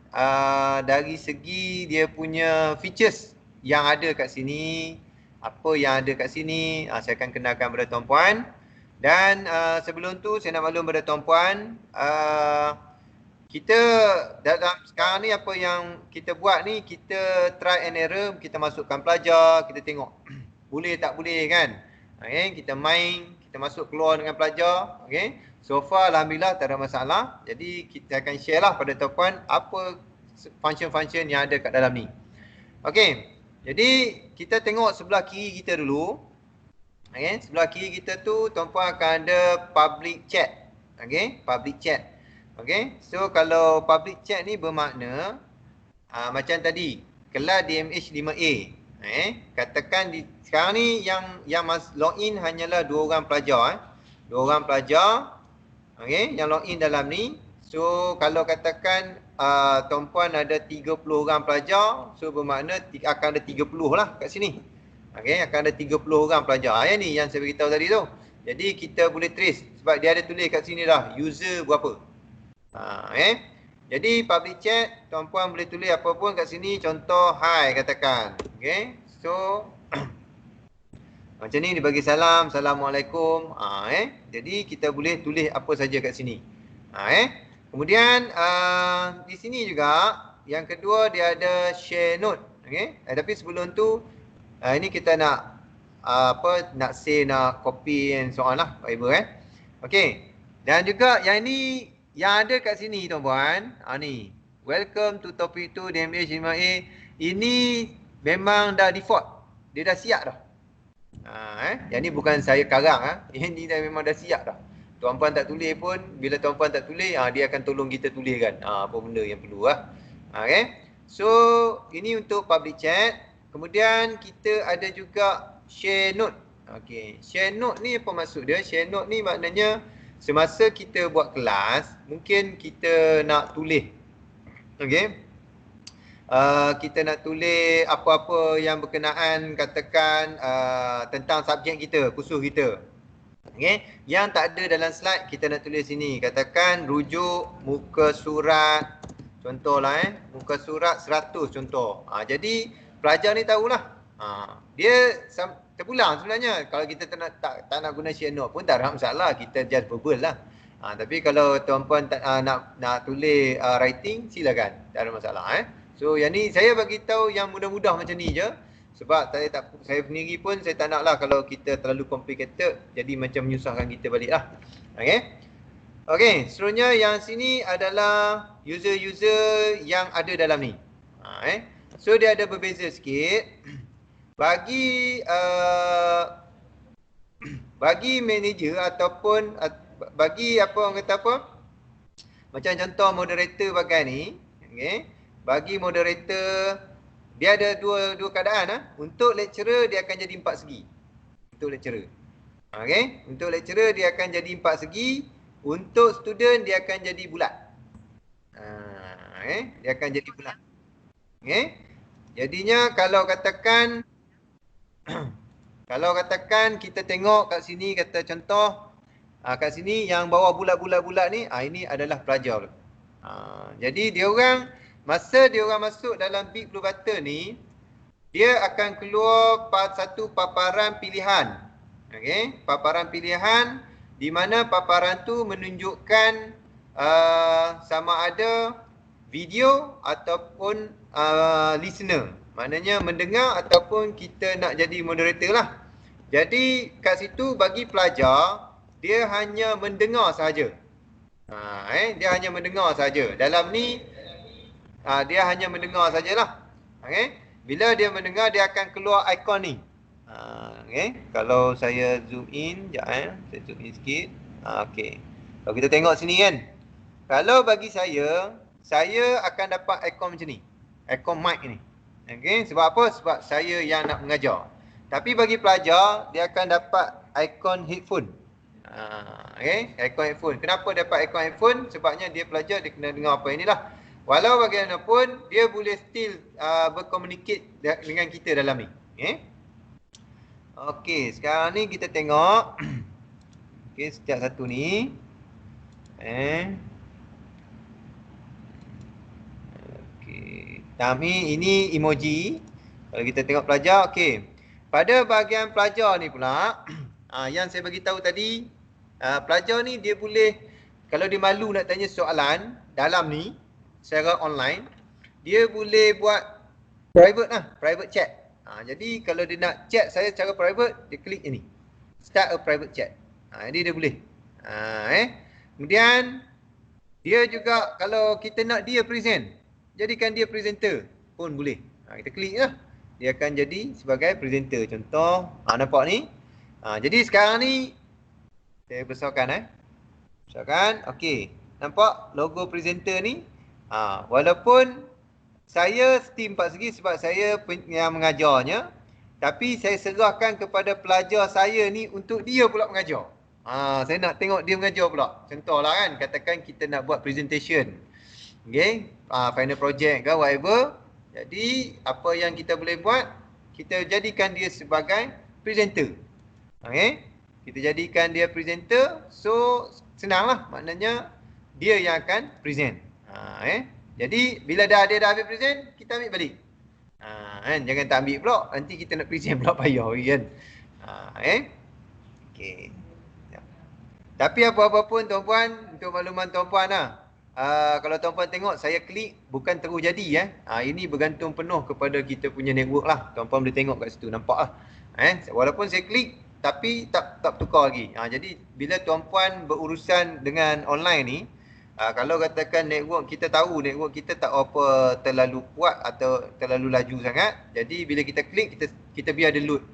Speaker 3: dari segi dia punya features yang ada kat sini, apa yang ada kat sini, saya akan kenalkan pada tuan puan. Dan sebelum tu saya nak maklum pada tuan puan, kita dalam sekarang ni apa yang kita buat ni, kita try and error, kita masukkan pelajar, kita tengok boleh tak boleh kan. Okay, kita main, kita masuk keluar dengan pelajar. Okay, so far alhamdulillah tak ada masalah. Jadi kita akan share lah pada tuan puan apa function-function yang ada kat dalam ni. Okay, jadi kita tengok sebelah kiri kita dulu. Okay, sebelah kiri kita tu tuan-puan akan ada public chat. Okay, public chat. Okay, so kalau public chat ni bermakna macam tadi, kelas DMH 5A. Katakan sekarang ni yang login hanyalah 2 orang pelajar. 2 orang pelajar. Okay, yang login dalam ni. So kalau katakan tuan-puan ada 30 orang pelajar, so bermakna akan ada 30 lah kat sini. Okay, akan ada 30 orang pelajar. Yang ni yang saya beritahu tadi tu. Jadi kita boleh trace sebab dia ada tulis kat sini dah user berapa. Jadi public chat tuan-puan boleh tulis apa pun kat sini, contoh hi katakan. Okay, so macam ni dia bagi salam, assalamualaikum. Jadi kita boleh tulis apa saja kat sini. Kemudian di sini juga yang kedua dia ada share note. Okay, tapi sebelum tu ini kita nak nak save, nak copy and so on lah, whatever Okay. Dan juga yang ini yang ada kat sini tuan-puan, ni welcome to topic 2 DMH 5A. Ini memang dah default. Dia dah siap dah. Yang ni bukan saya karang Yang ni dah memang dah siap dah. Tuan-puan tak tulis pun, bila tuan-puan tak tulis, dia akan tolong kita tuliskan apa benda yang perlu Okay. So ini untuk public chat. Kemudian kita ada juga share note. Okey, share note ni apa maksud dia? Share note ni maknanya semasa kita buat kelas, mungkin kita nak tulis. Okey. Kita nak tulis apa-apa yang berkenaan katakan tentang subjek kita, kursus kita. Okey, yang tak ada dalam slide kita nak tulis sini. Katakan rujuk muka surat, contohlah muka surat 100 contoh. Jadi pelajar ni tahulah. Dia terpulang sebenarnya. Kalau kita tak nak guna share note pun tak ada masalah. Kita just verbal lah. Tapi kalau tuan-puan nak tulis writing, silakan. Tak ada masalah. So yang ni saya bagi tahu yang mudah-mudah macam ni je. Sebab saya sendiri pun saya tak nak lah kalau kita terlalu complicated. Jadi macam menyusahkan kita balik lah. Okay, seterusnya yang sini adalah user-user yang ada dalam ni. So dia ada berbeza sikit. Bagi manager ataupun bagi apa orang kata apa? Macam contoh moderator bagai ni, okey. Bagi moderator dia ada dua keadaan Untuk lecturer dia akan jadi 4 segi. Untuk lecturer. Okey, untuk lecturer dia akan jadi 4 segi, untuk student dia akan jadi bulat. Dia akan jadi bulat. Okey. Jadinya kalau katakan kita tengok kat sini, kata contoh kat sini yang bawah bulat-bulat ni, ini adalah pelajar. Jadi dia orang masa dia orang masuk dalam Big Blue Button ni, dia akan keluar satu paparan pilihan. Okey, paparan pilihan di mana paparan tu menunjukkan sama ada video ataupun listener. Maknanya mendengar ataupun kita nak jadi moderator lah. Jadi kat situ bagi pelajar, dia hanya mendengar sahaja. Dia hanya mendengar sahaja. Dalam ni dia hanya mendengar sajalah. Okay. Bila dia mendengar, dia akan keluar ikon ni. Okay. Kalau saya zoom in, sekejap saya zoom in sikit. Okay. Kalau kita tengok sini kan, kalau bagi saya akan dapat ikon macam ni. Ikon mic ni. Okey, sebab apa? Sebab saya yang nak mengajar. Tapi bagi pelajar, dia akan dapat ikon headphone. Okey, ikon headphone. Kenapa dapat ikon headphone? Sebabnya dia pelajar, dia kena dengar apa inilah. Walau bagaimanapun, dia boleh still berkomunikasi dengan kita dalam ni. Okey. Okey, sekarang ni kita tengok. Okey, setiap satu ni. Okey. Kami ini emoji. Kalau kita tengok pelajar, okey. Pada bahagian pelajar ni pula, yang saya bagi tahu tadi, pelajar ni dia boleh, kalau dia malu nak tanya soalan dalam ni secara online, dia boleh buat private lah, private chat. Jadi kalau dia nak chat saya secara private, dia klik ini. Start a private chat. Jadi dia boleh. Kemudian dia juga kalau kita nak dia present, jadikan dia presenter pun boleh. Kita klik lah. Dia akan jadi sebagai presenter. Contoh, nampak ni. Jadi sekarang ni saya besarkan besarkan. Okey. Nampak logo presenter ni? Walaupun saya steam 4 segi sebab saya yang mengajarnya, tapi saya serahkan kepada pelajar saya ni untuk dia pula mengajar. Saya nak tengok dia mengajar pula. Contohlah kan, katakan kita nak buat presentation. Okay, final project ke whatever. Jadi apa yang kita boleh buat, kita jadikan dia sebagai presenter. Okay, kita jadikan dia presenter. So senanglah, maknanya dia yang akan present. Jadi bila dia dah habis present, kita ambil balik. Jangan tak ambil pula, nanti kita nak present pula payah kan. Okay. Tapi apa-apa pun tuan-puan, untuk makluman tuan-puan kalau tuan-puan tengok saya klik bukan terus jadi ini bergantung penuh kepada kita punya network lah. Tuan-puan boleh tengok kat situ, nampak lah. Walaupun saya klik tapi tak tukar lagi. Jadi bila tuan-puan berurusan dengan online ni, kalau katakan network kita tahu network kita tak apa terlalu kuat atau terlalu laju sangat, jadi bila kita klik kita biar dia load.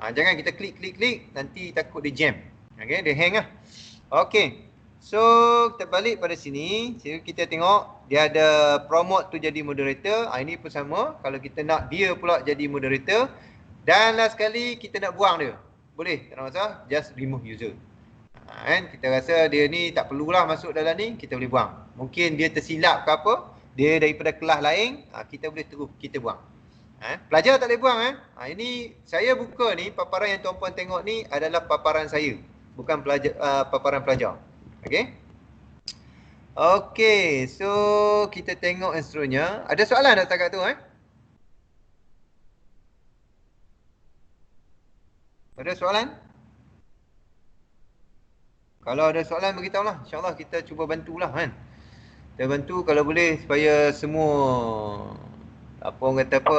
Speaker 3: Jangan kita klik nanti takut dia jam. Okey, dia hang lah. Okey. So kita balik pada sini, kita tengok dia ada promote tu jadi moderator. Ini pun sama, kalau kita nak dia pula jadi moderator. Dan last sekali kita nak buang dia. Boleh, tak ada masalah, just remove user. Kita rasa dia ni tak perlulah masuk dalam ni, kita boleh buang. Mungkin dia tersilap ke apa, dia daripada kelas lain, kita boleh terus kita buang. Pelajar tak boleh buang. Ini saya buka ni, paparan yang tuan-puan tengok ni adalah paparan saya, bukan paparan pelajar. Okey. Okey, so kita tengok instrunya. Ada soalan tak setakat tu Ada soalan? Kalau ada soalan beritahulah. InsyaAllah kita cuba bantulah kan. Kita bantu kalau boleh supaya semua orang kata apa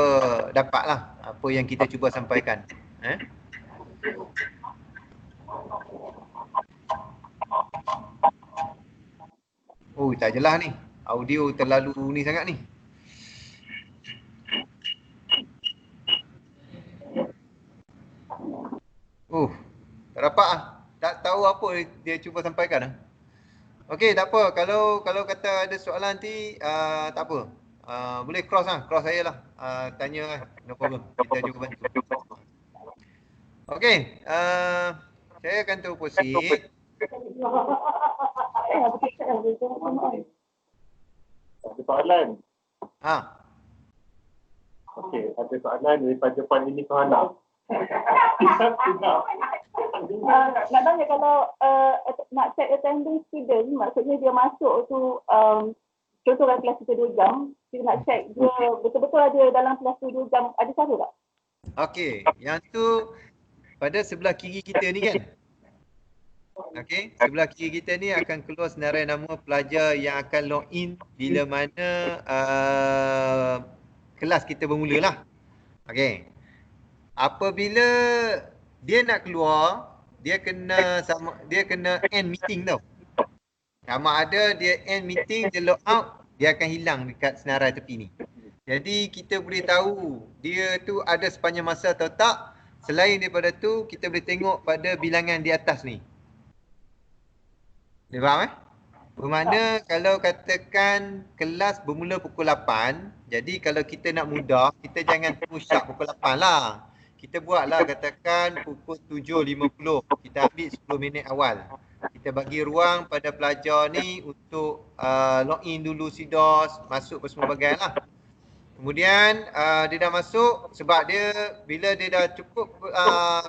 Speaker 3: dapatlah apa yang kita cuba sampaikan. Oh, tak jelas ni. Audio terlalu ni sangat ni. Tak dapat tak tahu apa dia cuba sampaikan. Okey, tak apa. Kalau kata ada soalan nanti tak apa. Boleh cross saya lah. Tanya lah. No problem. Kita cuba bantu. Okey, saya akan terus proceed.
Speaker 7: Ada soalan? Okey, ada soalan daripada Puan ini Sohana.
Speaker 8: Nak tanya kalau nak check attending student, maksudnya dia masuk tu contohlah kelas kita 2 jam, kita nak check dia betul-betul ada dalam kelas tu 2 jam, ada cara tak?
Speaker 3: Okey, yang tu pada sebelah kiri kita ni kan. Okey, sebelah kiri kita ni akan keluar senarai nama pelajar yang akan log in bila mana kelas kita bermula lah. Okey. Apabila dia nak keluar, dia kena end meeting tau. Sama ada dia end meeting, dia log out, dia akan hilang dekat senarai tepi ni. Jadi kita boleh tahu dia tu ada sepanjang masa atau tak. Selain daripada tu, kita boleh tengok pada bilangan di atas ni. Dia faham Bermakna kalau katakan kelas bermula pukul 8, jadi kalau kita nak mudah, kita jangan tunggu sharp pukul 8 lah. Kita buatlah katakan pukul 7.50. Kita ambil 10 minit awal. Kita bagi ruang pada pelajar ni untuk login dulu SIDOS, masuk ke semua bagian lah. Kemudian dia dah masuk, sebab dia bila dia dah cukup,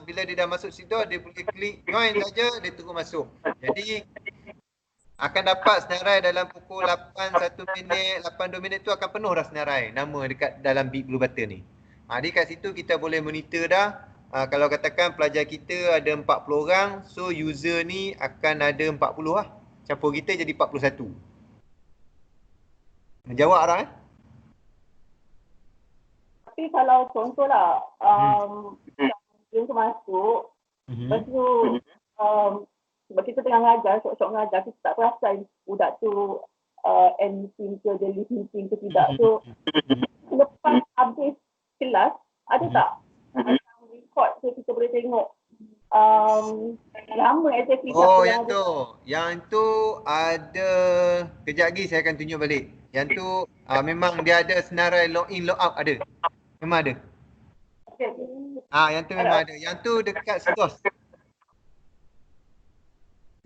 Speaker 3: bila dia dah masuk SIDOS, dia boleh klik join saja, dia terus masuk. Jadi akan dapat senarai dalam pukul 8.1 minit, 8.2 minit tu akan penuh dah senarai nama dekat dalam Big Blue Button ni. Di kat situ kita boleh monitor dah. Kalau katakan pelajar kita ada 40 orang, so user ni akan ada 40 lah. Campur kita jadi 41. Menjawab dah
Speaker 8: Tapi kalau contohlah, dia tu masuk, lepas tu sebab kita tengah ngajar, sok-sok ngajar, kita tak perasan budak tu end meeting ke, dia leave meeting ke tidak. So, lepas habis kelas, ada tak macam record so kita boleh tengok lama exactly.
Speaker 3: Yang tu. Yang tu ada, kejap lagi saya akan tunjuk balik. Yang tu memang dia ada senarai login, logout ada. Memang ada.
Speaker 8: Okay.
Speaker 3: Yang tu memang ada. Yang tu dekat SIDOS.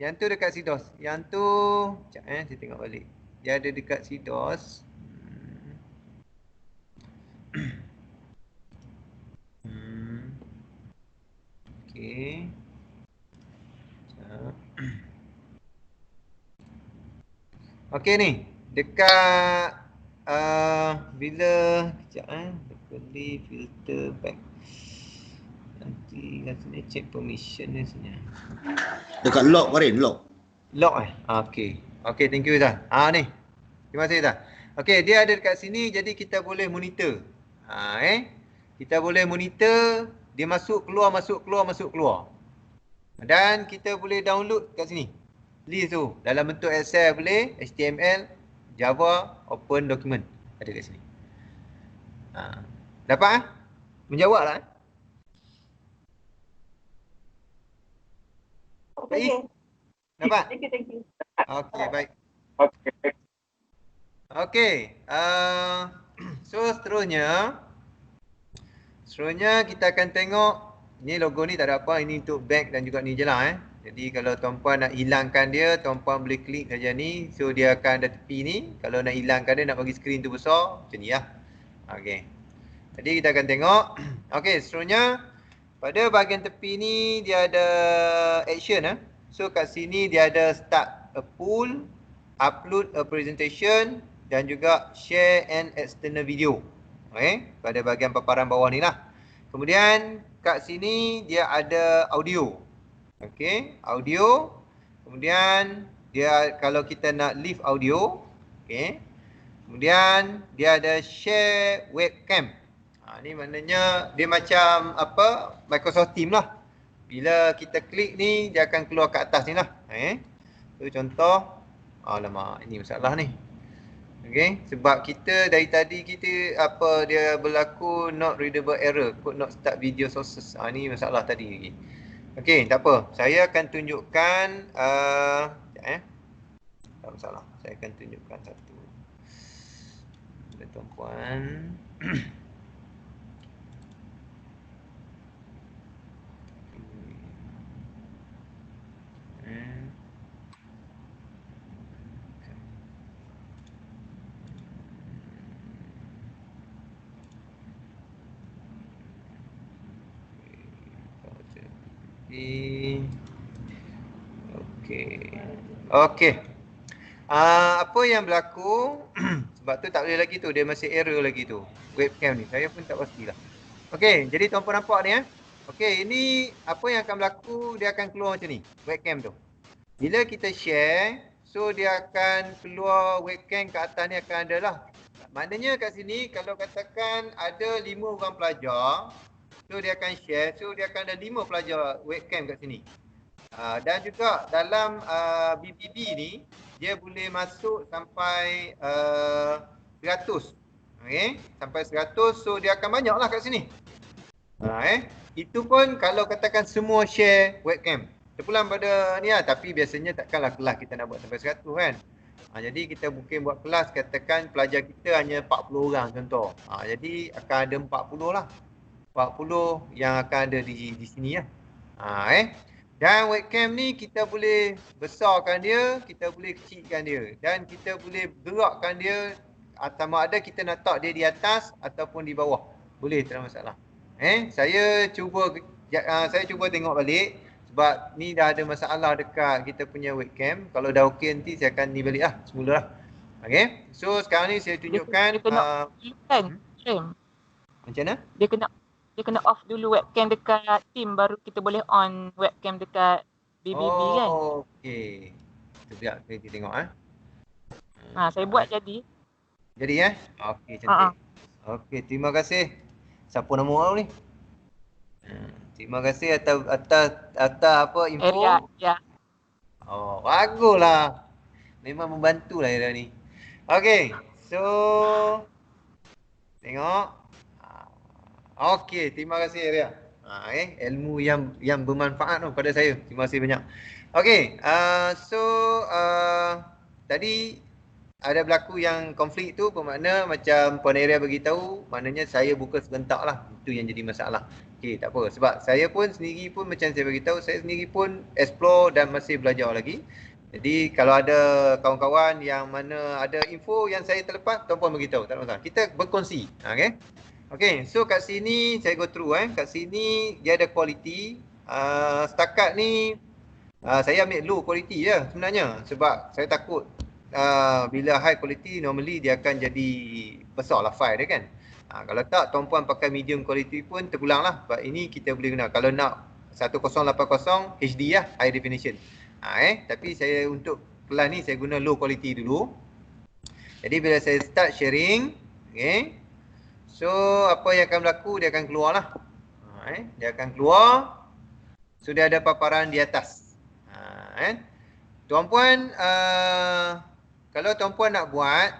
Speaker 3: Yang tu dekat SIDOS. Yang tu, sekejap saya tengok balik. Dia ada dekat SIDOS. Okey. Okey ni. Dekat bila sekejap locally filter back. Nanti rasanya check permission ni sebenarnya.
Speaker 6: Dekat log Farin, log.
Speaker 3: Log okey. Okey, thank you Zah. Ni. Terima kasih Zah. Okey, dia ada dekat sini jadi kita boleh monitor. Kita boleh monitor dia masuk keluar, masuk keluar, masuk keluar. Dan kita boleh download kat sini. List tu dalam bentuk Excel boleh, HTML, Java, Open Document ada kat sini. Dapat menjawab lah.
Speaker 8: Okay.
Speaker 3: Dapat?
Speaker 8: Thank you.
Speaker 3: Okey, baik.
Speaker 7: Okay.
Speaker 3: Okey. So seterusnya kita akan tengok ni logo ni tak ada apa, ini untuk back dan juga ni je lah Jadi kalau tuan-puan nak hilangkan dia, tuan-puan boleh klik saja ni. So dia akan ada tepi ni. Kalau nak hilangkan dia, nak bagi skrin tu besar, macam ni lah. Okey. Jadi kita akan tengok. Okey, seterusnya pada bahagian tepi ni dia ada action So kat sini dia ada start a poll, upload a presentation dan juga share an external video. Pada bahagian paparan bawah ni lah. Kemudian kat sini dia ada audio. Audio. Kemudian dia kalau kita nak leave audio, kemudian dia ada share webcam. Ni maknanya dia macam apa? Microsoft Teams lah. Bila kita klik ni dia akan keluar ke atas ni lah. So contoh, alamak ini masalah ni. Sebab kita dari tadi kita dia berlaku not readable error, could not start video sources. Ni masalah tadi lagi. Tak apa. Saya akan tunjukkan tak masalah. Saya akan tunjukkan satu. Tuan-puan. Okey. Apa yang berlaku sebab tu tak boleh lagi tu, dia masih error lagi tu webcam ni. Saya pun tak pastilah. Okey, jadi tuan-puan nampak ni Okey, ini apa yang akan berlaku, dia akan keluar macam ni webcam tu. Bila kita share, so dia akan keluar webcam ke atas ni akan ada lah. Maknanya kat sini kalau katakan ada 5 orang pelajar, so dia akan share, so dia akan ada 5 pelajar webcam kat sini. Dan juga dalam BBB ni dia boleh masuk sampai 100. Sampai 100, so dia akan banyak lah kat sini. Itu pun kalau katakan semua share webcam. terpulang pada ni lah. Tapi biasanya takkanlah kelas kita nak buat sampai 100 kan. Jadi kita mungkin buat kelas, katakan pelajar kita hanya 40 orang contoh. Jadi akan ada 40 lah. 40 yang akan ada di sini lah. Dan webcam ni kita boleh besarkan dia, kita boleh kecilkan dia. Dan kita boleh gerakkan dia, sama ada kita nak letak dia di atas ataupun di bawah. Boleh, tak ada masalah. Saya cuba tengok balik sebab ni dah ada masalah dekat kita punya webcam. Kalau dah okey nanti saya akan ni balik lah, semula lah. Okay, so sekarang ni saya tunjukkan. Macam mana?
Speaker 9: Dia kena off dulu webcam dekat Team, baru kita boleh on webcam dekat BBB kan.
Speaker 3: Oh, okey. Sekejap kita tengok
Speaker 9: Saya buat jadi.
Speaker 3: Jadi okey, cantik. Okey, terima kasih. Siapa nama orang ni? Terima kasih atas apa info.
Speaker 9: Ya.
Speaker 3: Oh, baguslah. Memang membantulah Ira ni. Okey. So tengok. Okey, terima kasih Ria. Ilmu yang bermanfaat pada saya. Terima kasih banyak. Okey, tadi ada berlaku yang konflik tu bermakna macam Puan Ria beritahu, maknanya saya buka serentak lah. Itu yang jadi masalah. Okey, tak apa. Sebab saya pun sendiri pun macam saya beritahu, saya sendiri pun explore dan masih belajar lagi. Jadi kalau ada kawan-kawan yang mana ada info yang saya terlepas, tuan-puan beritahu, tak ada masalah. Kita berkongsi. Okey. Okay, so kat sini saya go through kat sini dia ada quality. Setakat ni saya ambil low quality je sebenarnya sebab saya takut bila high quality normally dia akan jadi besar lah file dia kan. Kalau tak tuan-puan pakai medium quality pun terpulang lah. Sebab ini kita boleh guna kalau nak 1080 HD lah, high definition. Tapi saya untuk kelas ni saya guna low quality dulu. Jadi bila saya start sharing, okay, so apa yang akan berlaku, dia akan keluar lah. Dia akan keluar. Sudah ada paparan di atas. Tuan-puan, kalau tuan-puan nak buat,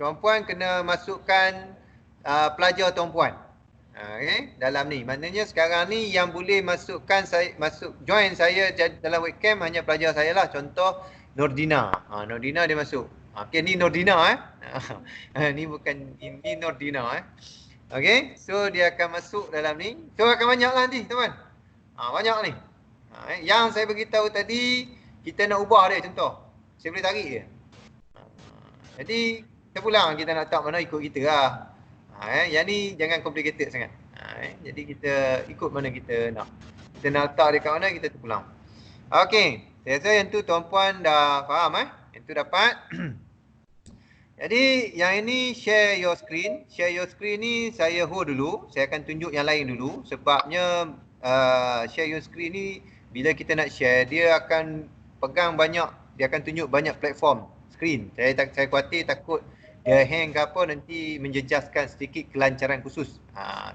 Speaker 3: tuan-puan kena masukkan pelajar tuan-puan. Dalam ni. Maknanya sekarang ni yang boleh masukkan saya, join saya dalam webcam hanya pelajar saya lah. Contoh Nordina. Nordina dia masuk. Okay, ni Nordina ni bukan, ini Nordina Okay, so dia akan masuk dalam ni. So akan banyak lah nanti teman. Banyak ni. Yang saya beritahu tadi, kita nak ubah dia contoh. Saya boleh tarik dia. Jadi terpulang kita nak letak mana ikut kita lah. Yang ni jangan complicated sangat. Jadi kita ikut mana kita nak. Kita nak letak dia kat mana, kita terpulang. Okay, saya rasa yang tu tuan-puan dah faham Yang tu dapat. Jadi yang ini share your screen. Share your screen ni saya hold dulu. Saya akan tunjuk yang lain dulu. Sebabnya share your screen ni bila kita nak share, dia akan pegang banyak, dia akan tunjuk banyak platform screen. Saya khawatir takut dia hang ke apa, nanti menjejaskan sedikit kelancaran khusus.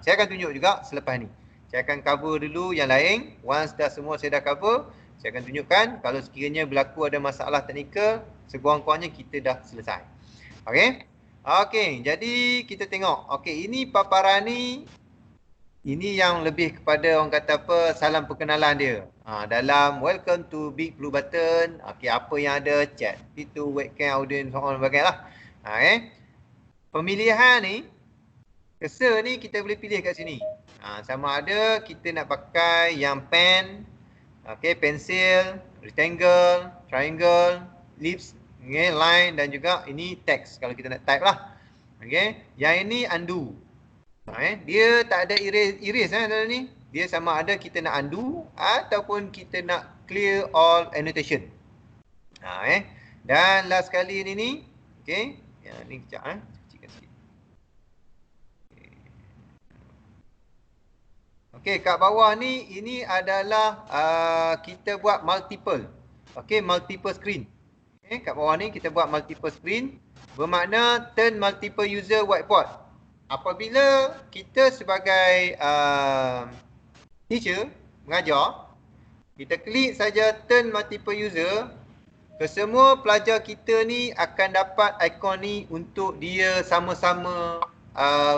Speaker 3: Saya akan tunjuk juga selepas ni. Saya akan cover dulu yang lain. Once dah semua saya dah cover, saya akan tunjukkan kalau sekiranya berlaku ada masalah teknikal, sekurang-kurangnya kita dah selesai. Okey. Okey, jadi kita tengok. Okey, ini paparan ni, ini yang lebih kepada orang kata apa, salam perkenalan dia. Dalam welcome to Big Blue Button. Okey, apa yang ada, chat, itu webcam, audience, so on sebagainya lah. Pemilihan ni, cursor ni kita boleh pilih kat sini. Sama ada kita nak pakai yang pen, okey, pensil, rectangle, triangle, ellipse, okay, line dan juga ini text kalau kita nak type lah. Okay. Yang ini undo. Dia tak ada erase dalam ni. Dia sama ada kita nak undo ataupun kita nak clear all annotation. Dan last kali ni. Okay. Yang ni kejap kecilkan sikit. Okay, kat bawah ni ini adalah kita buat multiple. Okay, multiple screen. Kat bawah ni kita buat multiple screen, bermakna turn multiple user whiteboard. Apabila kita sebagai teacher mengajar, kita klik saja turn multiple user, kesemua pelajar kita ni akan dapat ikon ni untuk dia sama-sama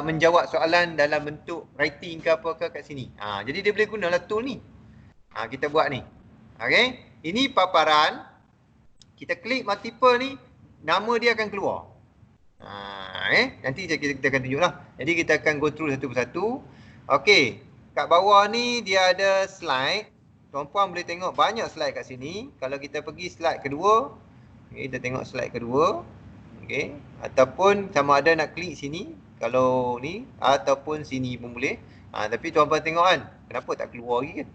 Speaker 3: menjawab soalan dalam bentuk writing ke apa ke kat sini. Jadi dia boleh gunalah tool ni. Kita buat ni. Okay. Ini paparan. Kita klik multiple ni, nama dia akan keluar. Nanti kita akan tunjuklah. Jadi kita akan go through satu persatu. Okey, kat bawah ni dia ada slide. Tuan-puan boleh tengok banyak slide kat sini. Kalau kita pergi slide kedua, okay, kita tengok slide kedua. Okey, ataupun sama ada nak klik sini, kalau ni ataupun sini pun boleh. Tapi tuan-puan tengok kan, kenapa tak keluar lagi kan?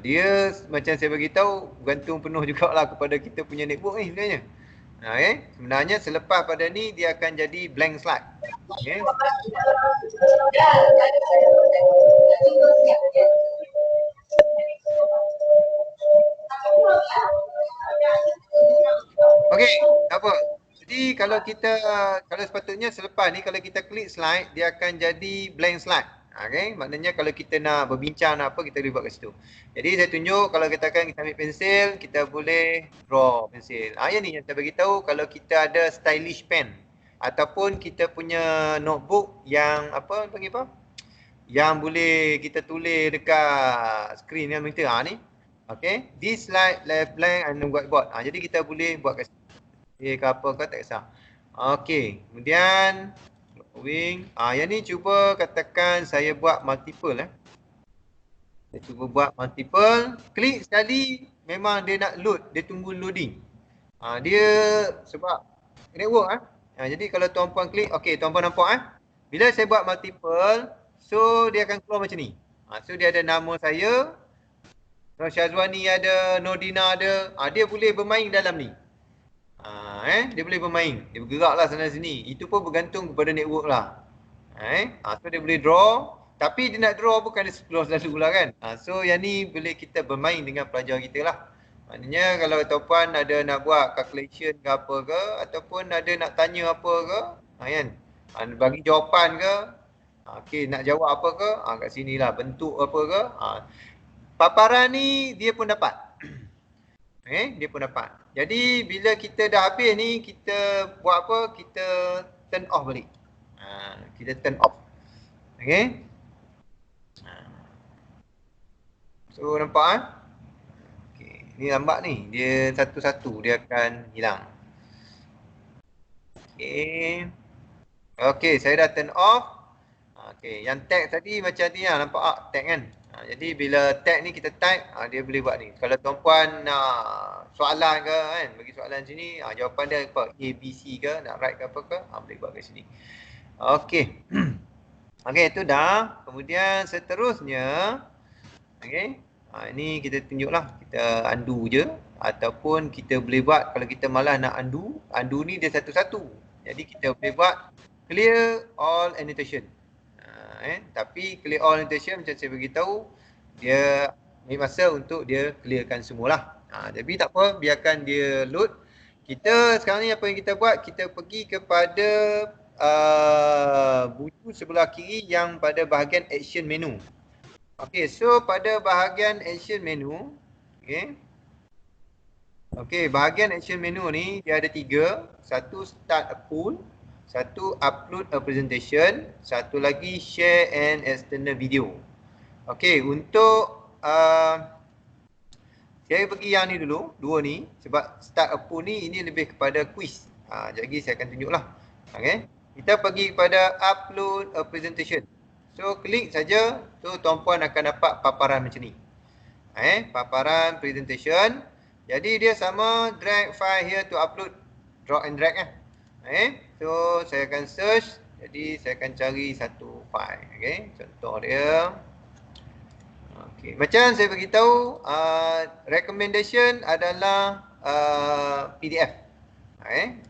Speaker 3: Dia macam saya bagi tahu bergantung penuh jugalah kepada kita punya network ni sebenarnya. Sebenarnya selepas pada ni dia akan jadi blank slide. Okay. Okey, apa? Jadi kalau sepatutnya selepas ni kalau kita klik slide dia akan jadi blank slide. Okay, maknanya kalau kita nak berbincang nak apa kita boleh buat kat situ. Jadi saya tunjuk kalau kita ambil pensel, kita boleh draw pensel. Yang ni yang saya bagi tahu kalau kita ada stylish pen ataupun kita punya notebook yang apa panggil apa? Yang boleh kita tulis dekat skrin yang monitor ni. Okay, this slide left blank and whiteboard. Jadi kita boleh buat kat situ. Ke apa ke tak kisah. Okay, kemudian yang ni cuba katakan saya buat multiple Saya cuba buat multiple, klik sekali memang dia nak load, dia tunggu loading. Dia sebab network jadi kalau tuan-puan klik, okey tuan-puan nampak bila saya buat multiple, so dia akan keluar macam ni. So dia ada nama saya, Nur Syazwani ada, Nordina ada, dia boleh bermain dalam ni. Dia boleh bermain, dia bergerak lah sana sini. Itu pun bergantung kepada network lah. So dia boleh draw, tapi dia nak draw bukan dia explore selalu lah kan. So yang ni boleh kita bermain dengan pelajar kita lah. Maknanya kalau tuan-puan ada nak buat calculation ke apa ke, ataupun ada nak tanya apa ke, kan, bagi jawapan ke, okey nak jawab apa ke, kat sini lah bentuk apa ke. Paparan ni dia pun dapat. Dia pun dapat. Jadi bila kita dah habis ni, kita buat apa? Kita turn off balik. Kita turn off. Okay. So nampak okay. Ni nampak ni, dia satu-satu dia akan hilang. Okay. Okay, saya dah turn off. Okay, yang tag tadi macam ni lah, nampak tag kan? Jadi bila tag ni kita type, dia boleh buat ni. Kalau tuan-puan nak soalan ke kan, bagi soalan sini, jawapan dia apa? A, B, C ke, nak write ke apa ke, boleh buat kat sini. Okey. Okey, itu dah. Kemudian seterusnya, okey. Ini kita tunjuklah, kita undo je. Ataupun kita boleh buat, kalau kita malas nak undo ni dia satu-satu. Jadi kita boleh buat clear all annotation. Tapi clear all annotation macam saya beritahu, dia ambil masa untuk dia clearkan semualah. Tapi tak apa, biarkan dia load. Kita sekarang ni apa yang kita buat, kita pergi kepada buku sebelah kiri yang pada bahagian action menu. Okey, so pada bahagian action menu, okey, bahagian action menu ni dia ada 3. Satu start a poll, satu upload a presentation, satu lagi share an external video. Okey, untuk saya pergi yang ni dulu, dua ni, sebab start a poll ni ini lebih kepada quiz. Jadi saya akan tunjuklah. Okey, kita pergi kepada upload a presentation. So klik saja, so tuan-puan akan dapat paparan macam ni. Paparan presentation. Jadi dia sama drag file here to upload, drag and drag So saya akan search, jadi saya akan cari satu file. Contoh dia. Macam saya beritahu, recommendation adalah PDF.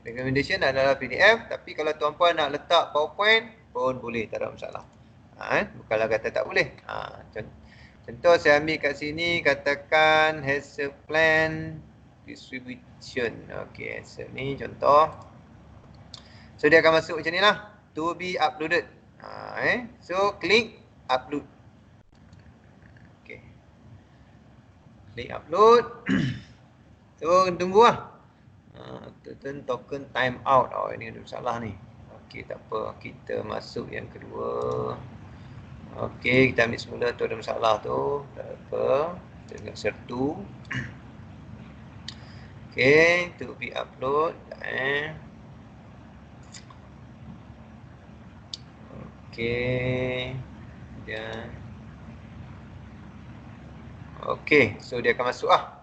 Speaker 3: Recommendation adalah PDF, tapi kalau tuan-puan nak letak PowerPoint pun boleh, tak ada masalah. Bukanlah kata tak boleh. Contoh saya ambil kat sini, katakan hazard plan distribution. Hazard ni contoh. So dia akan masuk macam ni lah, to be uploaded. So klik upload. Klik upload. So tunggu lah. Token time out. Ini ada masalah ni. Tak apa, kita masuk yang kedua. Kita ambil semula tu, ada masalah tu. Tak apa. Kita tengok sertu. Okay, to be upload. Okay. Dan okay, so dia akan masuk lah.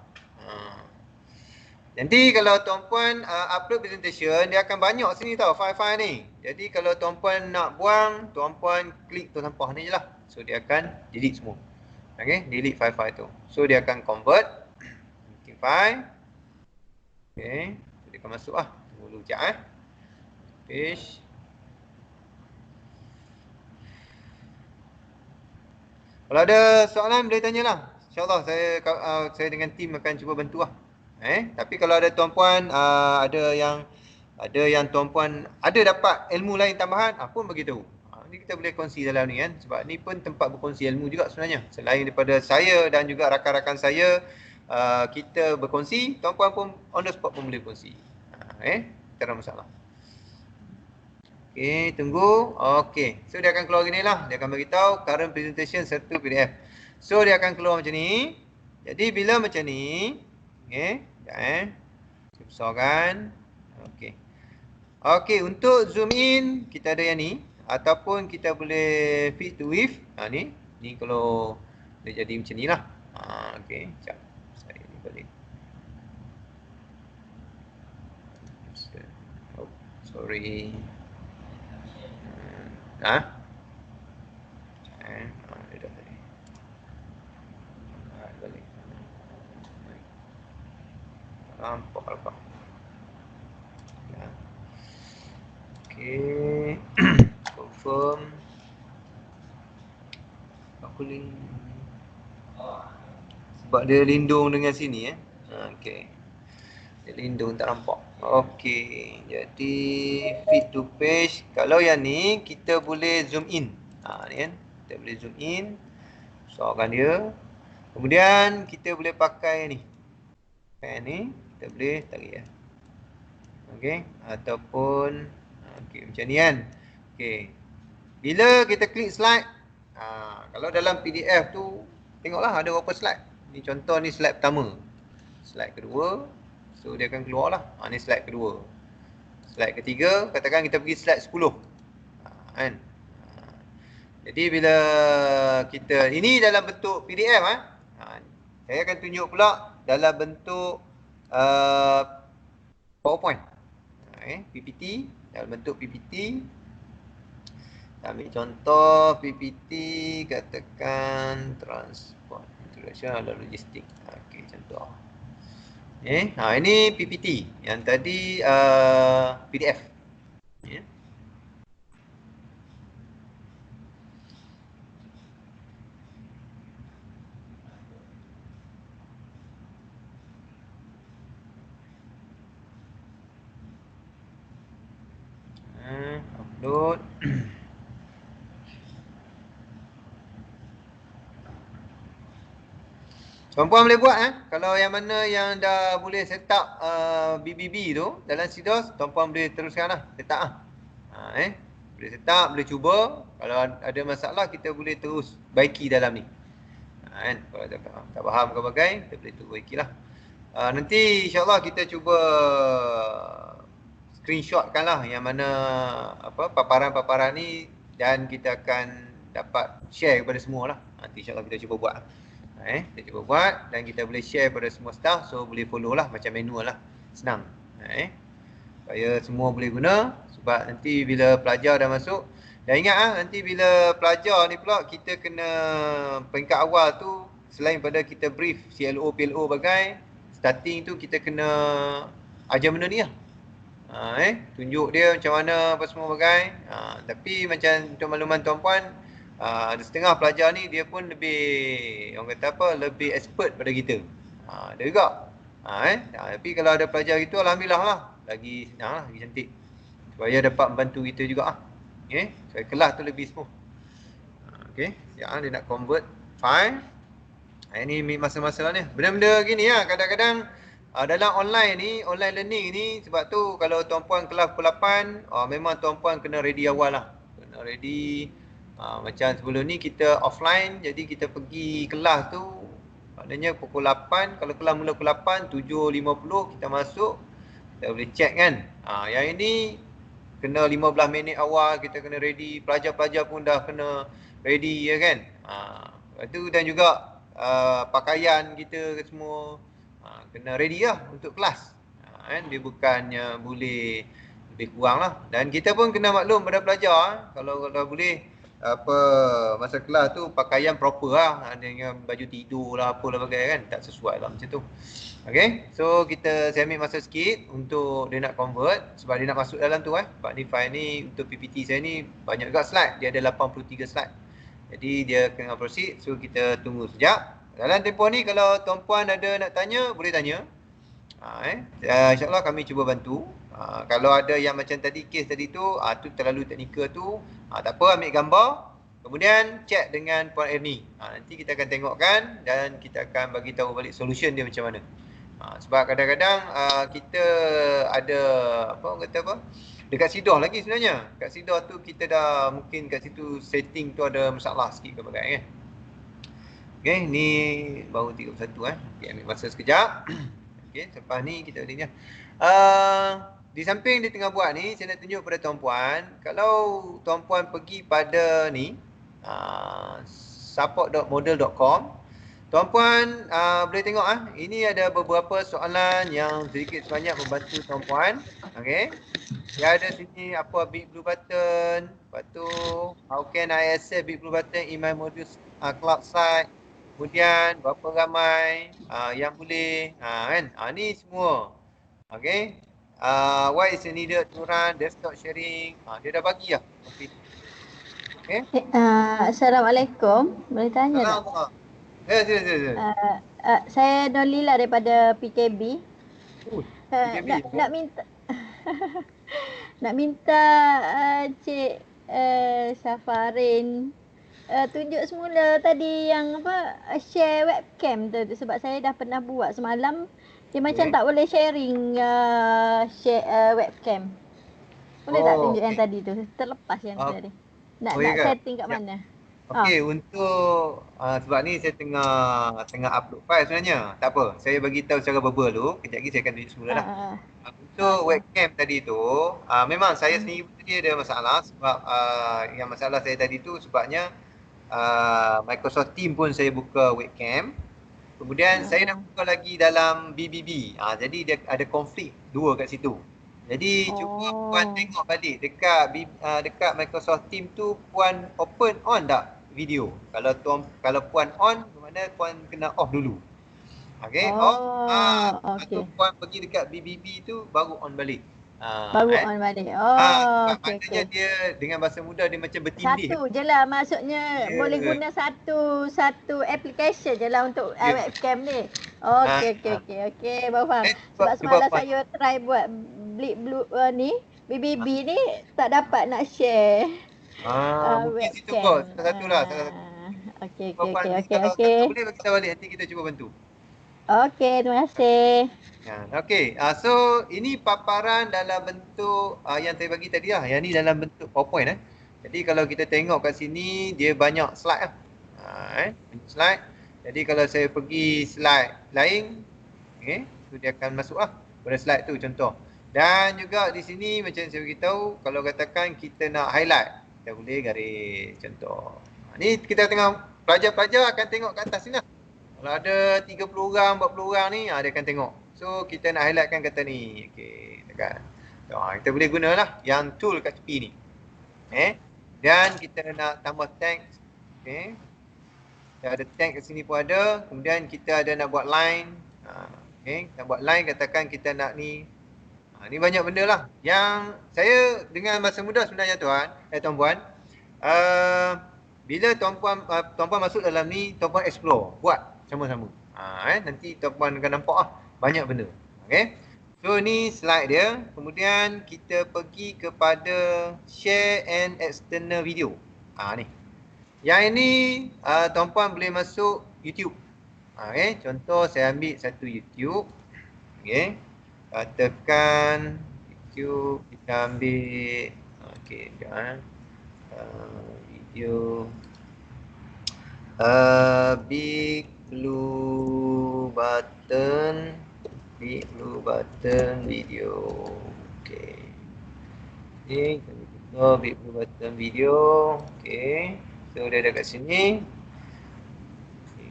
Speaker 3: Nanti kalau tuan-puan upload presentation, dia akan banyak sini tau file-file ni. Jadi kalau tuan-puan nak buang, tuan-puan klik tu sampah ni je lah. So dia akan delete semua. Okay, delete file-file tu. So dia akan convert file. Okay, so dia akan masuk lah. Tunggu dulu sekejap Page. Kalau ada soalan boleh tanyalah. InsyaAllah saya dengan tim akan cuba bantu lah. Tapi kalau ada tuan-puan ada yang tuan-puan ada dapat ilmu lain tambahan, pun beritahu. Ni kita boleh kongsi dalam ni kan, sebab ni pun tempat berkongsi ilmu juga sebenarnya. Selain daripada saya dan juga rakan-rakan saya kita berkongsi, tuan-puan pun on the spot pun boleh kongsi. Tak ada masalah. Okay, tunggu. Okay, so dia akan keluar gini lah. Dia akan beritahu current presentation serta PDF. So dia akan keluar macam ni. Jadi bila macam ni, okay, saya besarkan. Okay. Okay, untuk zoom in kita ada yang ni, ataupun kita boleh fit to width. Ni kalau dia jadi macam ni lah. Okay, sekejap. Saya ni balik. Oh, sorry. Dia dah balik. Balik. Nampak. Ya. Okay. Confirm. Aku link. Sebab dia lindung dengan sini Okay. Dia lindung tak nampak. Okey, jadi fit to page. Kalau yang ni kita boleh zoom in. Ni kan. Kita boleh zoom in. Besarkan dia. Kemudian kita boleh pakai ni. Ni kita boleh tarik Okey, ataupun okey macam ni kan. Okey. Bila kita klik slide, kalau dalam PDF tu tengoklah ada berapa slide. Ni contoh ni slide pertama. Slide kedua. So dia akan keluar lah. Ni slide kedua. Slide ketiga, katakan kita pergi slide 10. Kan? Jadi bila kita, ini dalam bentuk PDF saya akan tunjuk pula dalam bentuk PowerPoint. PPT, dalam bentuk PPT. Ambil contoh PPT, katakan transport, introduction ala logistik. Okey, contoh. Ini PPT, yang tadi PDF. Upload. Tuan-puan boleh buat kalau yang mana yang dah boleh set up BBB tu dalam CDOS, tuan-puan boleh teruskan set up boleh set up, boleh cuba. Kalau ada masalah kita boleh terus baiki dalam ni. Kalau tak faham ke bagai, kita boleh terus baikilah. Nanti insya-Allah kita cuba screenshotkan lah yang mana paparan-paparan ni, dan kita akan dapat share kepada semua lah. Nanti insya-Allah kita cuba buat. Kita cuba buat dan kita boleh share pada semua staff, so boleh follow lah macam manual lah. Senang. Supaya semua boleh guna, sebab nanti bila pelajar dah masuk, dan ingat nanti bila pelajar ni pula kita kena peringkat awal tu, selain pada kita brief CLO, PLO bagai, starting tu kita kena ajar benda ni lah. Tunjuk dia macam mana apa semua bagai. Tapi macam untuk makluman tuan-puan, ada setengah pelajar ni dia pun lebih, orang kata apa, lebih expert pada kita. Ada juga. Tapi kalau ada pelajar gitu, alhamdulillah lah. Lagi senang lah, lagi cantik. Supaya dapat membantu kita juga lah. Supaya kelas tu lebih smooth. Dia nak convert file. Ini masa-masa ni. Benda-benda gini lah. Kadang-kadang dalam online ni, online learning ni, sebab tu kalau tuan-puan kelas pukul 8, memang tuan-puan kena ready awal lah. Kena ready. Macam sebelum ni kita offline, jadi kita pergi kelas tu Maknanya pukul 8, kalau kelas mula pukul 8, 7.50 kita masuk. Kita boleh check kan. Yang ini kena 15 minit awal kita kena ready. Pelajar-pelajar pun dah kena ready ya kan. Lepas tu dan juga pakaian kita semua kena ready lah untuk kelas. Kan? Dia bukannya boleh lebih kurang lah. Dan kita pun kena maklum pada pelajar kalau boleh masa kelas tu pakaian proper lah. Dengan baju tidur lah apalah bagai kan. Tak sesuai lah macam tu. Okay, so saya ambil masa sikit untuk dia nak convert sebab dia nak masuk dalam tu sebab ni file ni untuk PPT saya ni banyak juga slide, dia ada 83 slide. Jadi dia kena proceed, so kita tunggu sekejap. Dalam tempoh ni kalau tuan-puan ada nak tanya, boleh tanya. InsyaAllah kami cuba bantu. Kalau ada yang macam tadi, case tadi tu terlalu teknikal tu, tak apa, ambil gambar. Kemudian check dengan Puan Ernie. Nanti kita akan tengokkan dan kita akan bagi tahu balik solution dia macam mana. Sebab kadang-kadang kita ada dekat SIDOH lagi sebenarnya. Kat SIDOH tu kita dah mungkin kat situ setting tu ada masalah sikit ke bagai kan. Okay, ni baru 31 Okay, ambil masa sekejap. Okay, lepas ni kita boleh ni. Di samping dia tengah buat ni, saya nak tunjuk pada tuan-puan, kalau tuan-puan pergi pada ni support.model.com, tuan-puan boleh tengok ini ada beberapa soalan yang sedikit sebanyak membantu tuan-puan. Okey. Dia ada sini apa big blue button, lepas tu how can I access big blue button in my module cloud site. Kemudian berapa ramai yang boleh kan. Ni semua. Okey. What is needed to run desktop sharing. Dia dah bagi lah. Okey.
Speaker 10: Assalamualaikum. Boleh tanya tak?
Speaker 3: Sila.
Speaker 10: Saya Nolila daripada PKB.
Speaker 3: PKB.
Speaker 10: Nak minta nak minta Cik Safarin tunjuk semula tadi yang share webcam tu sebab saya dah pernah buat semalam. Dia macam tak boleh sharing share webcam. Boleh tak tunjuk yang tadi tu? Terlepas yang tadi. Nak setting kat mana?
Speaker 3: Okey, untuk sebab ni saya tengah upload file sebenarnya. Tak apa, saya bagi tahu secara verbal dulu. Kejap lagi saya akan tunjuk semula lah. Untuk webcam tadi tu, memang saya sendiri tadi ada masalah sebab yang masalah saya tadi tu sebabnya Microsoft Teams pun saya buka webcam. Kemudian saya nak buka lagi dalam BBB. Jadi dia ada konflik dua kat situ. Jadi cuba puan tengok balik dekat Microsoft Teams tu puan open on tak video. Kalau puan on, bermakna puan kena off dulu. Okey, off. Atau puan pergi dekat BBB tu baru on balik.
Speaker 10: On balik.
Speaker 3: Maknanya dia dengan bahasa mudah dia macam bertindih.
Speaker 10: Satu je lah maksudnya boleh guna satu application je lah untuk webcam ni. Okey, baru faham. Sebab semalam saya try buat blue ni, BBB ni tak dapat nak share.
Speaker 3: Mungkin situ kot, salah satu.
Speaker 10: Okey.
Speaker 3: Boleh bagi kita balik, nanti kita cuba bantu.
Speaker 10: Okey, terima kasih.
Speaker 3: Okey, so ini paparan dalam bentuk yang saya bagi tadi lah. Yang ni dalam bentuk PowerPoint Jadi kalau kita tengok kat sini, dia banyak slide slide. Jadi kalau saya pergi slide lain, so dia akan masuk pada slide tu contoh. Dan juga di sini macam saya beritahu, kalau katakan kita nak highlight, kita boleh garis contoh. Ni kita tengok pelajar-pelajar akan tengok kat atas sini lah. Kalau ada 30 orang, 40 orang ni, dia akan tengok. So kita nak highlightkan kata ni. Okey, tekan. Kita boleh gunalah yang tool kat tepi ni. Dan kita nak tambah text. Okey. Kita ada text kat sini pun ada. Kemudian kita ada nak buat line. Nak buat line, katakan kita nak ni. Ni banyak benda lah. Yang saya dengan masa mudah sebenarnya tuan-puan. Bila tuan-puan masuk dalam ni, tuan-puan explore. Buat sama-sama. Nanti tuan-puan akan nampak banyak benda. Okay. So ni slide dia. Kemudian kita pergi kepada share and external video. Ni. Yang ini tuan-puan boleh masuk YouTube. Contoh saya ambil satu YouTube. Okay. Tekan YouTube, kita ambil video big blue button video. Okey. Ni kami buka big blue button video. Okey. So dia ada kat sini. Okay.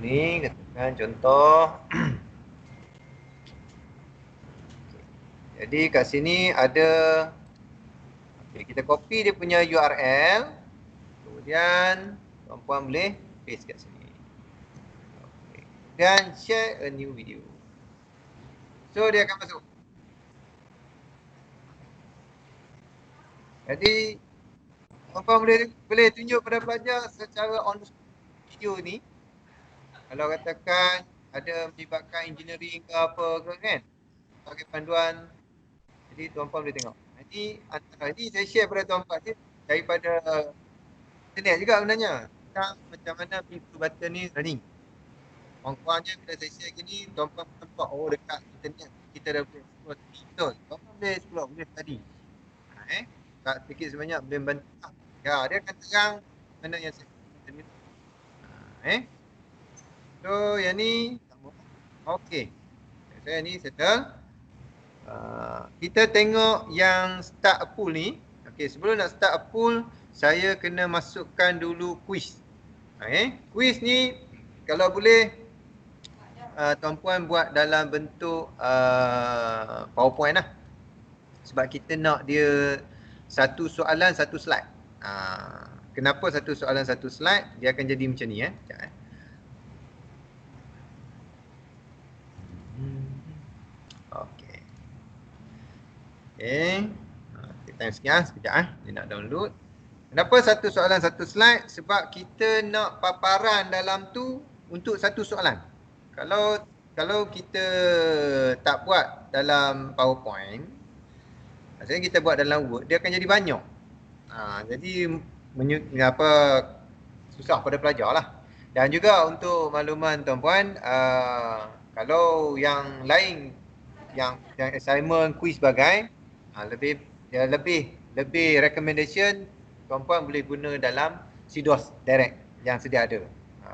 Speaker 3: Ni katakan contoh. Jadi kat sini ada, kita copy dia punya URL. Kemudian tuan-puan boleh paste kat sini. Okay. Dan share a new video. So dia akan masuk. Jadi tuan-puan boleh tunjuk pada pelajar secara on video ni. Kalau katakan ada melibatkan engineering ke apa ke kan, sebagai panduan. Jadi tuan-puan boleh tengok. Nanti antara ni saya share pada tuan-puan ni daripada internet juga sebenarnya. Tentang macam mana big blue button ni running. Kurang-kurangnya bila saya share gini, tuan-puan nampak oh dekat internet kita dah boleh explore tadi. Betul. Tuan-puan boleh explore, boleh tadi. Tak sedikit sebanyak boleh bantu. Ya, dia akan terang mana yang saya ni. So yang ni okey. Saya ni settle. Kita tengok yang start a pool ni. Okey, sebelum nak start a pool, saya kena masukkan dulu quiz. Quiz ni kalau boleh tuan-puan buat dalam bentuk PowerPoint lah. Sebab kita nak dia satu soalan satu slide. Kenapa satu soalan satu slide? Dia akan jadi macam ni Sekejap. Okey. Kita tengok sekejap dia nak download. Kenapa satu soalan satu slide? Sebab kita nak paparan dalam tu untuk satu soalan. Kalau kita tak buat dalam PowerPoint, maksudnya kita buat dalam Word, dia akan jadi banyak. Jadi susah pada pelajar lah. Dan juga untuk makluman tuan-puan, kalau yang lain yang assignment, quiz bagai, lebih recommendation tuan-puan boleh guna dalam CDOS direct yang sedia ada.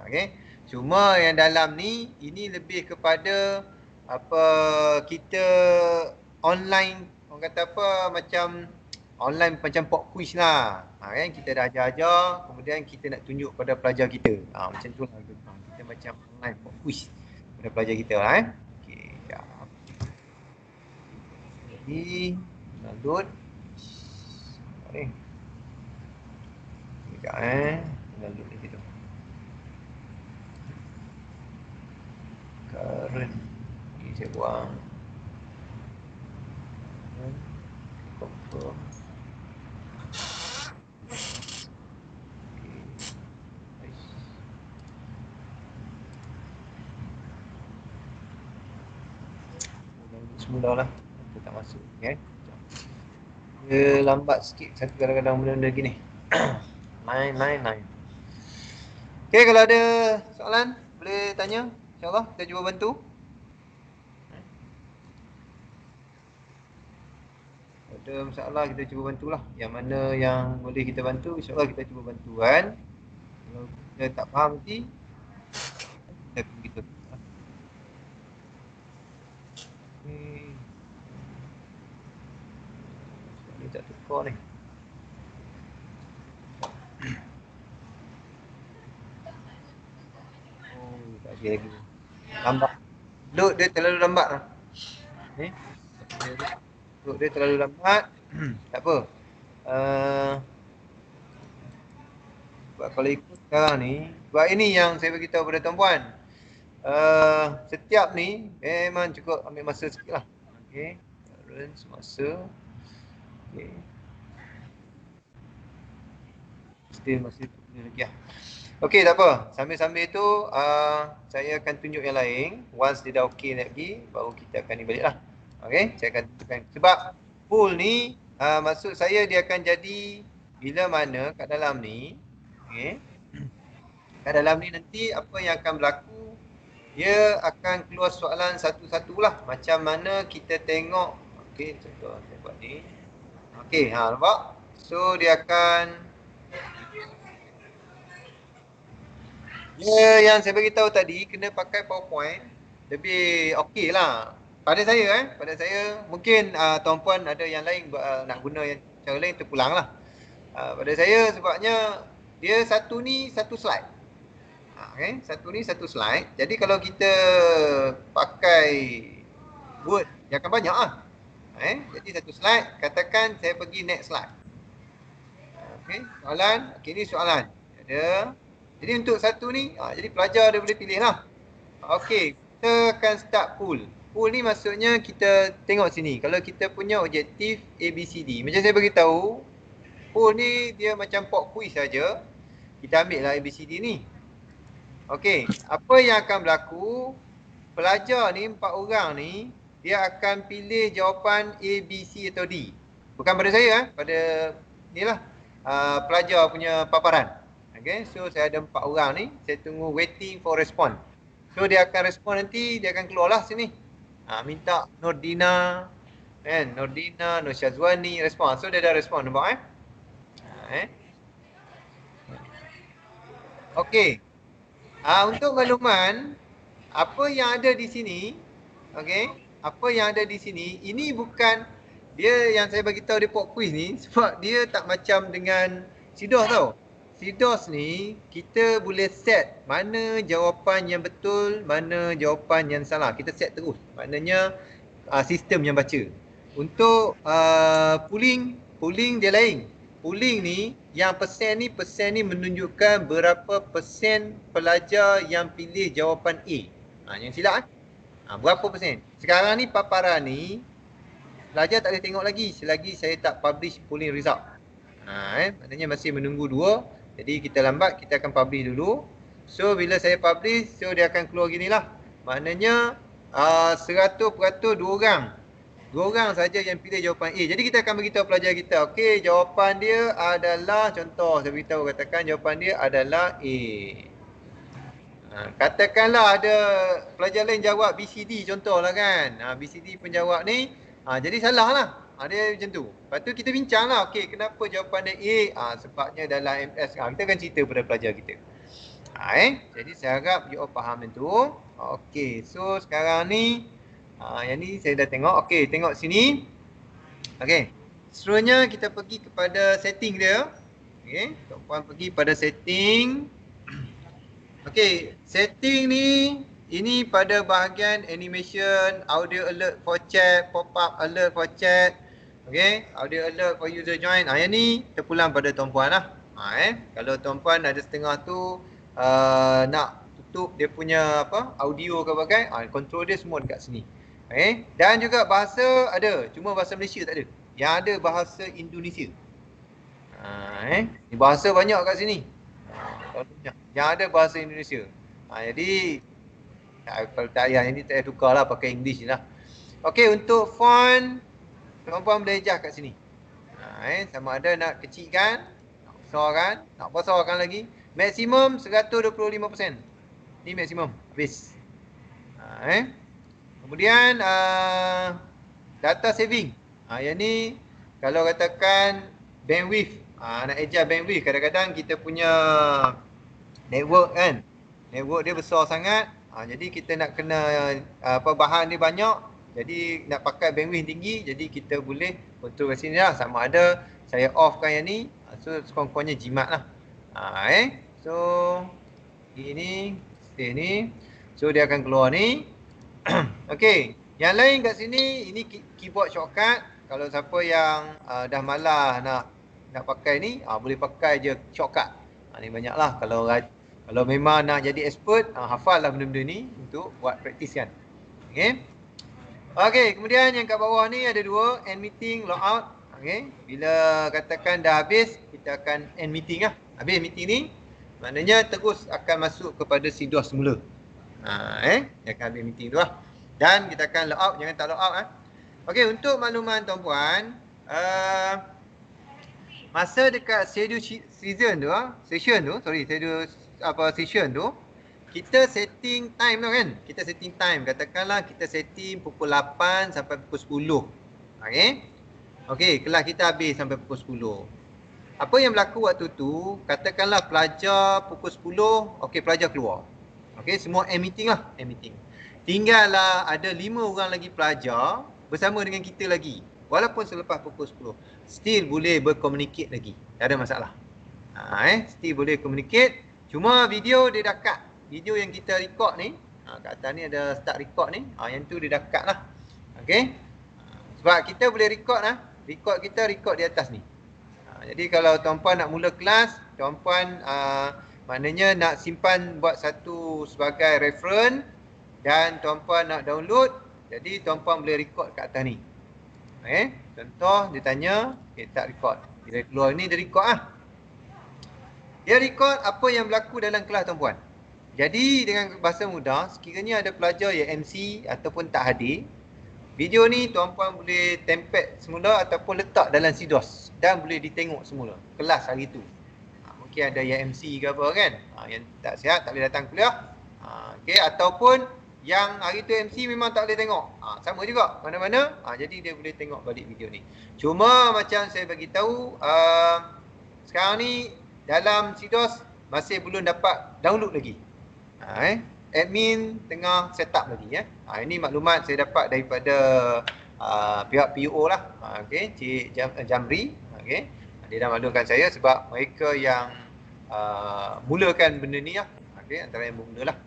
Speaker 3: Okay. Cuma yang dalam ni, ini lebih kepada kita online, orang kata macam online macam pop quiz lah. Kan kita dah ajar-ajar, kemudian kita nak tunjuk pada pelajar kita. Macam tu lah. Kita macam online pop quiz pada pelajar kita lah. Okey, sekejap. Jadi download. Ni. Sekejap download ni situ. Current. Ni saya buang. Confirm. Semula lah. Kita tak masuk. Okay. Dia lambat sikit satu kadang-kadang benda-benda gini. 999. Okay, kalau ada soalan boleh tanya. InsyaAllah kita cuba bantu. Ada masalah kita cuba bantulah. Yang mana yang boleh kita bantu, insyaAllah kita cuba bantu kan. Kalau kita tak faham nanti, kita ni tak tukar ni. Tak ada lagi. Lambat. Load dia terlalu lambat lah. Ni. Load dia terlalu lambat. Tak apa. Sebab kalau ikut sekarang ni, sebab ini yang saya beritahu pada tuan-puan. Setiap ni memang cukup ambil masa sikit lah. Okay. Current semasa. Okay. Still masih lagi lah. Okey, tak apa. Sambil-sambil itu saya akan tunjuk yang lain. Once dia dah okey lagi, baru kita akan ni balik lah. Okey, saya akan tunjukkan. Sebab pool ni, maksud saya dia akan jadi bila mana kat dalam ni. Okey. Kat dalam ni nanti apa yang akan berlaku, dia akan keluar soalan satu-satulah. Macam mana kita tengok. Okey, contoh saya buat ni. Okey, nampak? So dia akan Yang saya bagi tahu tadi kena pakai PowerPoint lebih okey lah. Pada saya mungkin tuan-puan ada yang lain nak guna yang cara lain terpulang lah. Pada saya sebabnya dia satu ni satu slide. Okay, satu ni satu slide. Jadi kalau kita pakai Word dia akan banyak lah. Jadi satu slide, katakan saya pergi next slide. Okay, soalan. Okay, ni soalan. Ada. Jadi untuk satu ni, jadi pelajar dia boleh pilih lah. Okay, kita akan start pool. Pool ni maksudnya kita tengok sini. Kalau kita punya objektif ABCD. Macam saya beritahu, pool ni dia macam pop quiz saja. Kita ambil lah ABCD ni. Okay, apa yang akan berlaku? Pelajar ni, 4 orang ni, dia akan pilih jawapan A, B, C atau D. Bukan pada saya, pada ni lah. Pelajar punya paparan. Okay, so saya ada 4 orang ni, saya tunggu waiting for response. So dia akan respon nanti, dia akan keluar lah sini. Minta Nordina, Nordina, Nur Syazwani respon. So dia dah respon, nampak Okay. Untuk makluman, apa yang ada di sini, okay, apa yang ada di sini, ini bukan dia yang saya bagi tahu di pop quiz ni sebab dia tak macam dengan SIDOS tau. SIDOS ni kita boleh set mana jawapan yang betul, mana jawapan yang salah. Kita set terus. Maknanya sistem yang baca. Untuk pooling dia lain. Pooling ni yang persen ni menunjukkan berapa persen pelajar yang pilih jawapan A. Yang silap berapa persen. Sekarang ni paparan ni pelajar tak boleh tengok lagi selagi saya tak publish polling result. Maknanya masih menunggu 2. Jadi kita lambat, kita akan publish dulu. So bila saya publish, so dia akan keluar gini lah. Maknanya 100% 2 orang. 2 orang saja yang pilih jawapan A. Jadi kita akan beritahu pelajar kita, okey, jawapan dia adalah, contoh saya beritahu, katakan jawapan dia adalah A. Katakanlah ada pelajar lain jawab BCD contohlah kan. BCD pun jawab ni, jadi salah lah. Dia macam tu. Lepas tu kita bincang lah, okey, kenapa jawapan dia A? Sebabnya dalam MS. Kita akan cerita pada pelajar kita. Jadi saya harap you all faham itu. Okey, so sekarang ni yang ni saya dah tengok. Okey, tengok sini. Okey. Seterusnya kita pergi kepada setting dia. Okey, tuan-puan pergi pada setting. Okey, setting ni ini pada bahagian animation, audio alert for chat, pop-up alert for chat. Okey, audio alert for user join. Yang ni terpulang pada tuan-puan lah. Kalau tuan-puan ada setengah tu nak tutup dia punya audio ke bagai, control dia semua dekat sini. Dan juga bahasa ada, cuma bahasa Malaysia tak ada. Yang ada bahasa Indonesia. Bahasa banyak kat sini. Yang ada bahasa Indonesia. Jadi kalau tak payah, yang ni tak payah tukar lah, pakai English je lah. Okey, untuk font tuan-puan boleh adjust kat sini. Sama ada nak kecilkan, nak besarkan, nak besarkan lagi. Maksimum 125%. Ni maksimum, habis. Kemudian data saving. Yang ni kalau katakan bandwidth, nak adjust bandwidth, kadang-kadang kita punya network kan, network dia besar sangat. Jadi kita nak kena bahan dia banyak, jadi nak pakai bandwidth tinggi, jadi kita boleh control kat sini lah. Sama ada saya offkan yang ni, so sekurang-kurangnya jimat lah. So ini stay ni, so dia akan keluar ni. Okey, yang lain kat sini, ini keyboard shortcut. Kalau siapa yang dah malas nak pakai ni, boleh pakai je shortcut. Ni banyaklah. Kalau memang nak jadi expert, hafal lah benda-benda ni untuk buat praktis kan. Okey. Okey, kemudian yang kat bawah ni ada 2, end meeting, logout. Okey, bila katakan dah habis, kita akan end meeting lah. Habis meeting ni, maknanya terus akan masuk kepada SIDOS semula. Dia akan ambil meeting tu lah. Dan kita akan log out, jangan tak log out Okey, untuk makluman tuan-puan, masa dekat schedule session tu, kita setting time tu kan. Kita setting time, katakanlah kita setting pukul 8 sampai pukul 10. Okey, kelas kita habis sampai pukul 10. Apa yang berlaku waktu tu, katakanlah pelajar pukul 10, okey pelajar keluar. Okey, semua meeting lah, meeting. Tinggallah ada 5 orang lagi pelajar bersama dengan kita lagi. Walaupun selepas pukul 10, still boleh berkomunikasi lagi. Tak ada masalah. Still boleh communicate. Cuma video dia dah cut. Video yang kita record ni, kat atas ni ada start record ni, yang tu dia dah cut lah. Okey. Sebab kita boleh record lah. Record kita record di atas ni. Jadi kalau tuan-puan nak mula kelas, tuan-puan maknanya nak simpan buat satu sebagai reference dan tuan-puan nak download, jadi tuan-puan boleh record kat atas ni. Contoh dia tanya, tak record. Bila keluar ni dia record lah. Dia record apa yang berlaku dalam kelas tuan-puan. Jadi dengan bahasa mudah, sekiranya ada pelajar yang MC ataupun tak hadir, video ni tuan-puan boleh template semula ataupun letak dalam CDOS dan boleh ditengok semula kelas hari tu. Mungkin ada yang MC ke apa kan, yang tak sihat tak boleh datang kuliah. Okey, ataupun yang hari tu MC memang tak boleh tengok. Sama juga mana-mana. Jadi dia boleh tengok balik video ni. Cuma macam saya bagi tahu, sekarang ni dalam CDOS masih belum dapat download lagi. Admin tengah set up lagi ya. Ini maklumat saya dapat daripada pihak PO lah. Okey, Cik Jamri. Okey. Dia dah maklumkan saya sebab mereka yang mulakan benda ni lah. Okey, antara yang bermula lah.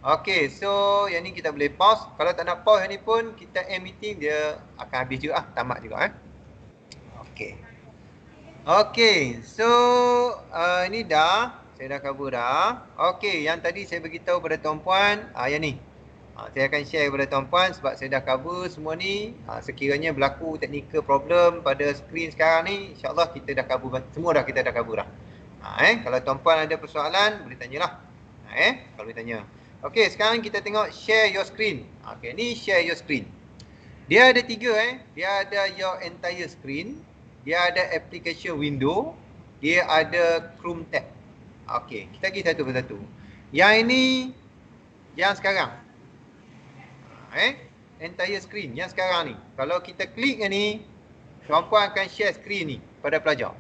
Speaker 3: Okey, so yang ni kita boleh pause. Kalau tak nak pause yang ni pun kita end meeting, dia akan habis juga tamat juga Okey. Okey, so ini dah saya dah cover dah. Okey, yang tadi saya beritahu pada tuan-puan, yang ni. Saya akan share kepada tuan-puan sebab saya dah cover semua ni. Sekiranya berlaku technical problem pada skrin sekarang ni, insya-Allah kita dah cover semua dah, kita dah cover dah. Kalau tuan-puan ada persoalan boleh tanyalah. Kalau boleh tanya. Okey, sekarang kita tengok share your screen. Okey, ni share your screen. Dia ada 3 Dia ada your entire screen, dia ada application window, dia ada Chrome tab. Okey, kita pergi satu persatu. Yang ini yang sekarang. Entire screen yang sekarang ni. Kalau kita klik ni, tuan-puan akan share screen ni pada pelajar.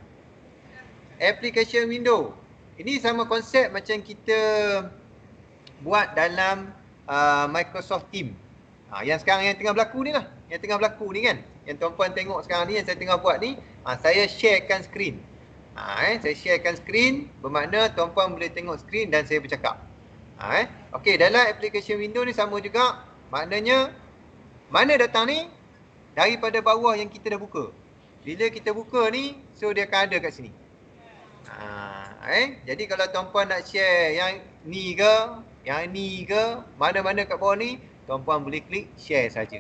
Speaker 3: Application window. Ini sama konsep macam kita buat dalam Microsoft Teams. Yang sekarang yang tengah berlaku ni lah. Yang tengah berlaku ni kan. Yang tuan-puan tengok sekarang ni, yang saya tengah buat ni. Saya sharekan screen. Saya sharekan screen, bermakna tuan-puan boleh tengok screen dan saya bercakap. Okey, dalam application window ni sama juga. Maknanya, mana datang ni? Daripada bawah yang kita dah buka. Bila kita buka ni, so dia akan ada kat sini. Jadi kalau tuan-puan nak share yang ni ke, yang ni ke, mana-mana kat bawah ni, tuan-puan boleh klik share saja.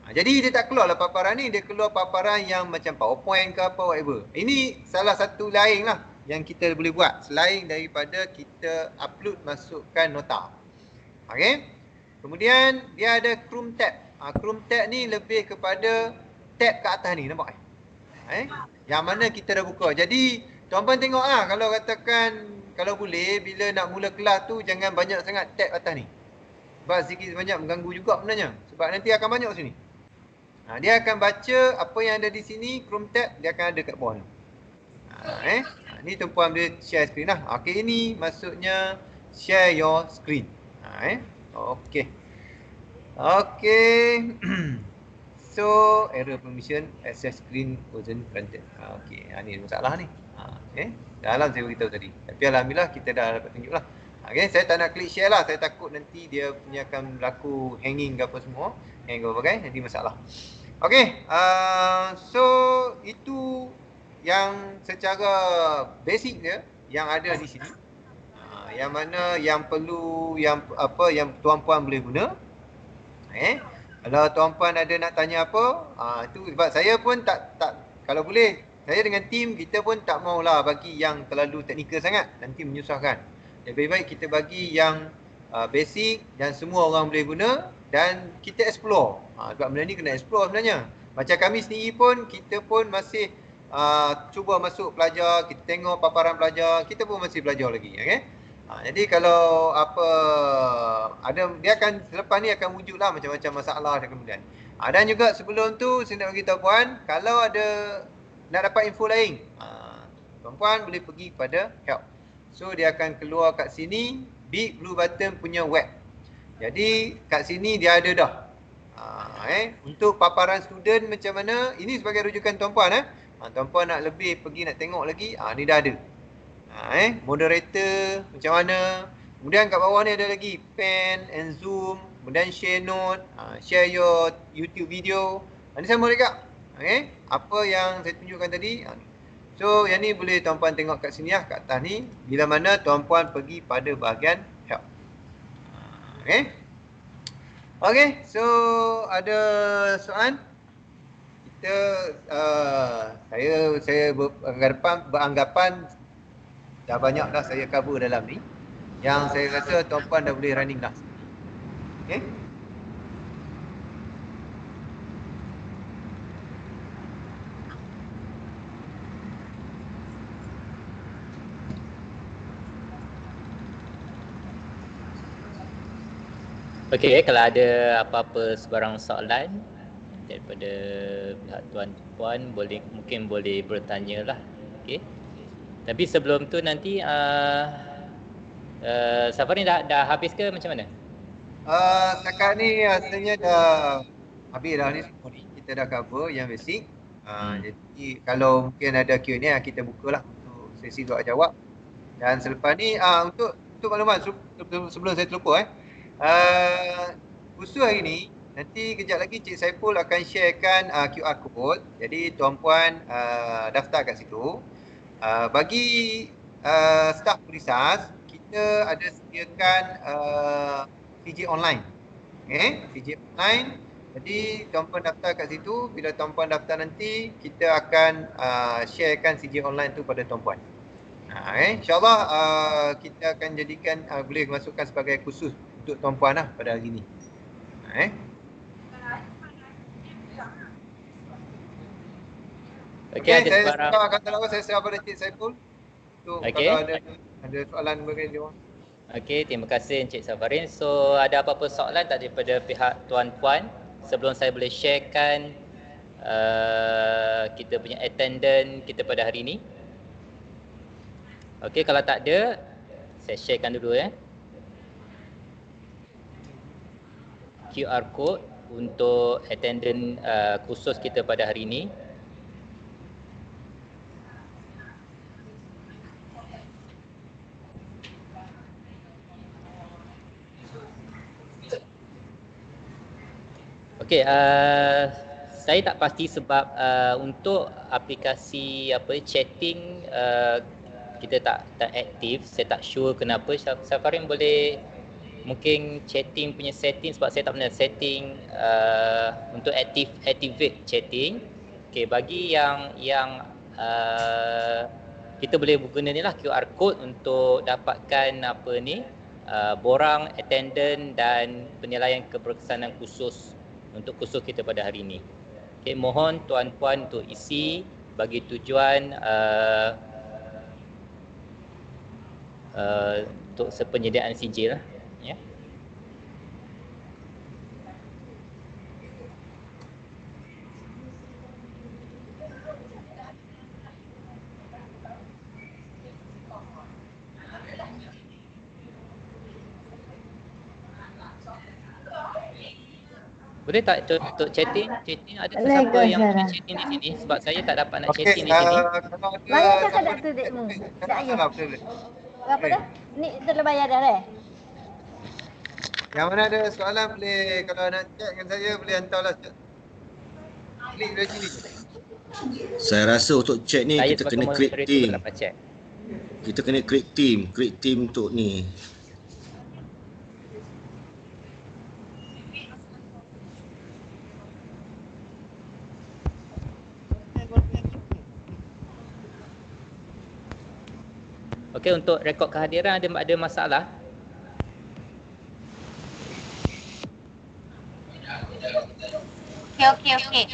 Speaker 3: Jadi dia tak keluar lah paparan ni, dia keluar paparan yang macam PowerPoint ke apa, whatever. Ini salah satu lain lah yang kita boleh buat selain daripada kita upload masukkan nota. Okey. Kemudian dia ada Chrome tab. Chrome tab ni lebih kepada tab kat atas ni, nampak yang mana kita dah buka. Jadi tuan-puan tengoklah, kalau katakan kalau boleh bila nak mula kelas tu jangan banyak sangat tab atas ni. Sebab sikit sebanyak mengganggu juga sebenarnya. Sebab nanti akan banyak sini. Dia akan baca apa yang ada di sini, Chrome tab dia akan ada kat bawah ni. Ni tuan-puan boleh share screen lah. Okey, ini maksudnya share your screen. Okey. Okey. So, error permission access screen wasn't granted. Okey, ni masalah ni. Okey. Dalam saya beritahu tadi. Tapi alhamdulillah kita dah dapat tunjuk lah. Okey, saya tak nak klik share lah. Saya takut nanti dia punya akan berlaku hanging ke apa semua. Hang ke apa, nanti masalah. Okey, so itu yang secara basic dia yang ada di sini. Yang mana yang perlu, yang apa yang tuan-puan boleh guna. Kalau tuan-puan ada nak tanya apa, itu sebab saya pun tak kalau boleh saya dengan tim kita pun tak maulah bagi yang terlalu teknikal sangat, nanti menyusahkan. Lebih baik kita bagi yang basic dan semua orang boleh guna dan kita explore. Sebab benda ni kena explore sebenarnya. Macam kami sendiri pun, kita pun masih cuba masuk pelajar, kita tengok paparan pelajar, kita pun masih belajar lagi. Okay? Jadi kalau apa ada, dia akan selepas ni akan wujudlah macam-macam masalah dan kemudian. Dan juga sebelum tu saya nak beritahu puan, kalau ada nak dapat info lain, tuan-puan boleh pergi pada help. So dia akan keluar kat sini big blue button punya web. Jadi kat sini dia ada dah. Untuk paparan student macam mana, ini sebagai rujukan tuan-puan. Tuan-puan nak lebih pergi nak tengok lagi, ni dah ada. Moderator macam mana. Kemudian kat bawah ni ada lagi pen and zoom, kemudian share note, share your YouTube video. Ini sama juga. Apa yang saya tunjukkan tadi. So yang ni boleh tuan-puan tengok kat sini kat atas ni, bila mana tuan-puan pergi pada bahagian help. Okay, so ada soalan? Kita saya beranggapan dah banyak dah saya cover dalam ni. Yang saya rasa tuan-puan dah boleh running dah. Okay?
Speaker 1: Okey, kalau ada apa-apa sebarang soalan daripada pihak tuan-puan mungkin boleh bertanya lah. Okey. Tapi sebelum tu nanti Safarin dah habis ke macam mana?
Speaker 3: Setakat ni rasanya dah habis dah ni semua ni. Kita dah cover yang basic. Jadi kalau mungkin ada Q&A kita bukalah untuk sesi soal jawab. Dan selepas ni untuk makluman sebelum saya terlupa khusus hari ni nanti kejap lagi Cik Saiful akan sharekan QR code. Jadi tuan-puan daftar kat situ. Bagi staf Purisas, kita ada sediakan CJ online. CJ online. Jadi tuan-puan daftar kat situ. Bila tuan-puan daftar nanti, kita akan sharekan CJ online tu pada tuan-puan. InsyaAllah kita akan jadikan boleh masukkan sebagai khusus untuk tuan-puan lah pada hari ni.
Speaker 1: Okey,
Speaker 3: saya serah pada Cik Saiful untuk kalau ada soalan bagi dia.
Speaker 1: Okey, terima kasih Encik Safarin. So ada apa-apa soalan tak daripada pihak tuan-puan sebelum saya boleh sharekan kita punya attendance kita pada hari ini? Okey, kalau tak ada saya sharekan dulu QR code untuk attendance khusus kita pada hari ini. Okey, saya tak pasti sebab untuk aplikasi chatting kita tak aktif. Saya tak sure kenapa. Safarin boleh mungkin chatting punya setting sebab saya tak pernah setting untuk activate chatting. Okey, bagi yang kita boleh guna ni lah QR code untuk dapatkan borang attendance dan penilaian keberkesanan khusus untuk khusus kita pada hari ini. Okey, mohon tuan-puan untuk isi bagi tujuan untuk penyediaan sijil lah. Ya. Boleh tak untuk chatting ada siapa yang boleh chatting di sini sebab saya tak dapat nak chatting di sini.
Speaker 10: Bayar cakap tak tu dekmu? Tak ya. Berapa dah? Ni telah bayar dah
Speaker 3: Yang mana ada soalan boleh, kalau nak chat dengan saya boleh hantarlah chat. Klik dari sini.
Speaker 6: Saya rasa untuk chat ni kita kena create team. Kita kena create team untuk ni.
Speaker 1: Okey, untuk rekod kehadiran ada masalah?
Speaker 4: Okey.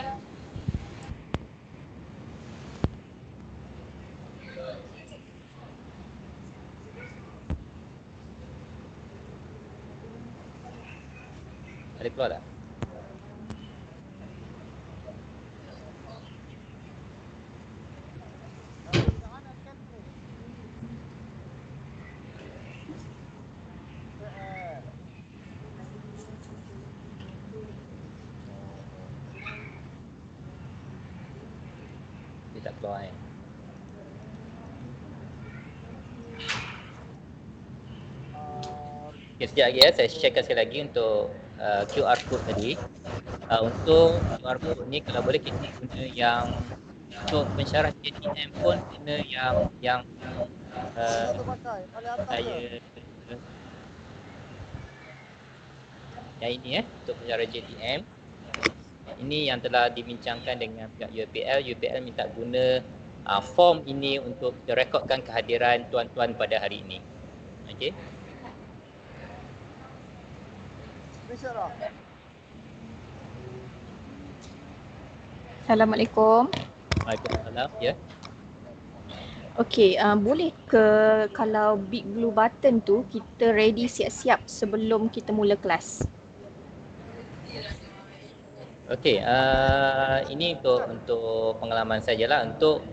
Speaker 1: Ada keluar tak? explore kan. Okay, sekejap lagi saya sharekan sekali lagi untuk QR code tadi. Untuk QR code ni kalau boleh kita guna yang untuk pensyarah JTM pun guna yang saya yang ini untuk pensyarah JTM. Ini yang telah dibincangkan dengan pihak UPL. UPL minta guna form ini untuk kita rekodkan kehadiran tuan-tuan pada hari ini. Okey.
Speaker 11: Assalamualaikum.
Speaker 1: Waalaikumsalam. Ya.
Speaker 11: Okey, boleh ke kalau Big Blue Button tu kita ready siap-siap sebelum kita mula kelas?
Speaker 1: Okey, ini untuk pengalaman sajalah. Untuk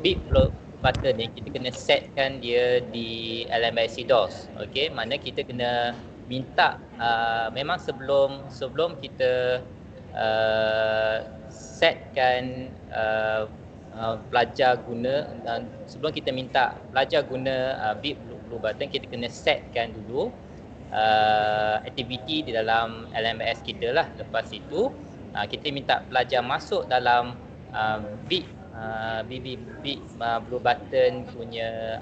Speaker 1: Big Blue Button ni kita kena setkan dia di LMIC DOS. Okey, mana kita kena minta memang sebelum kita setkan pelajar guna, sebelum kita minta pelajar guna Big Blue Button, kita kena setkan dulu aktiviti di dalam LMS kita lah. Lepas itu kita minta pelajar masuk dalam Big Blue Button punya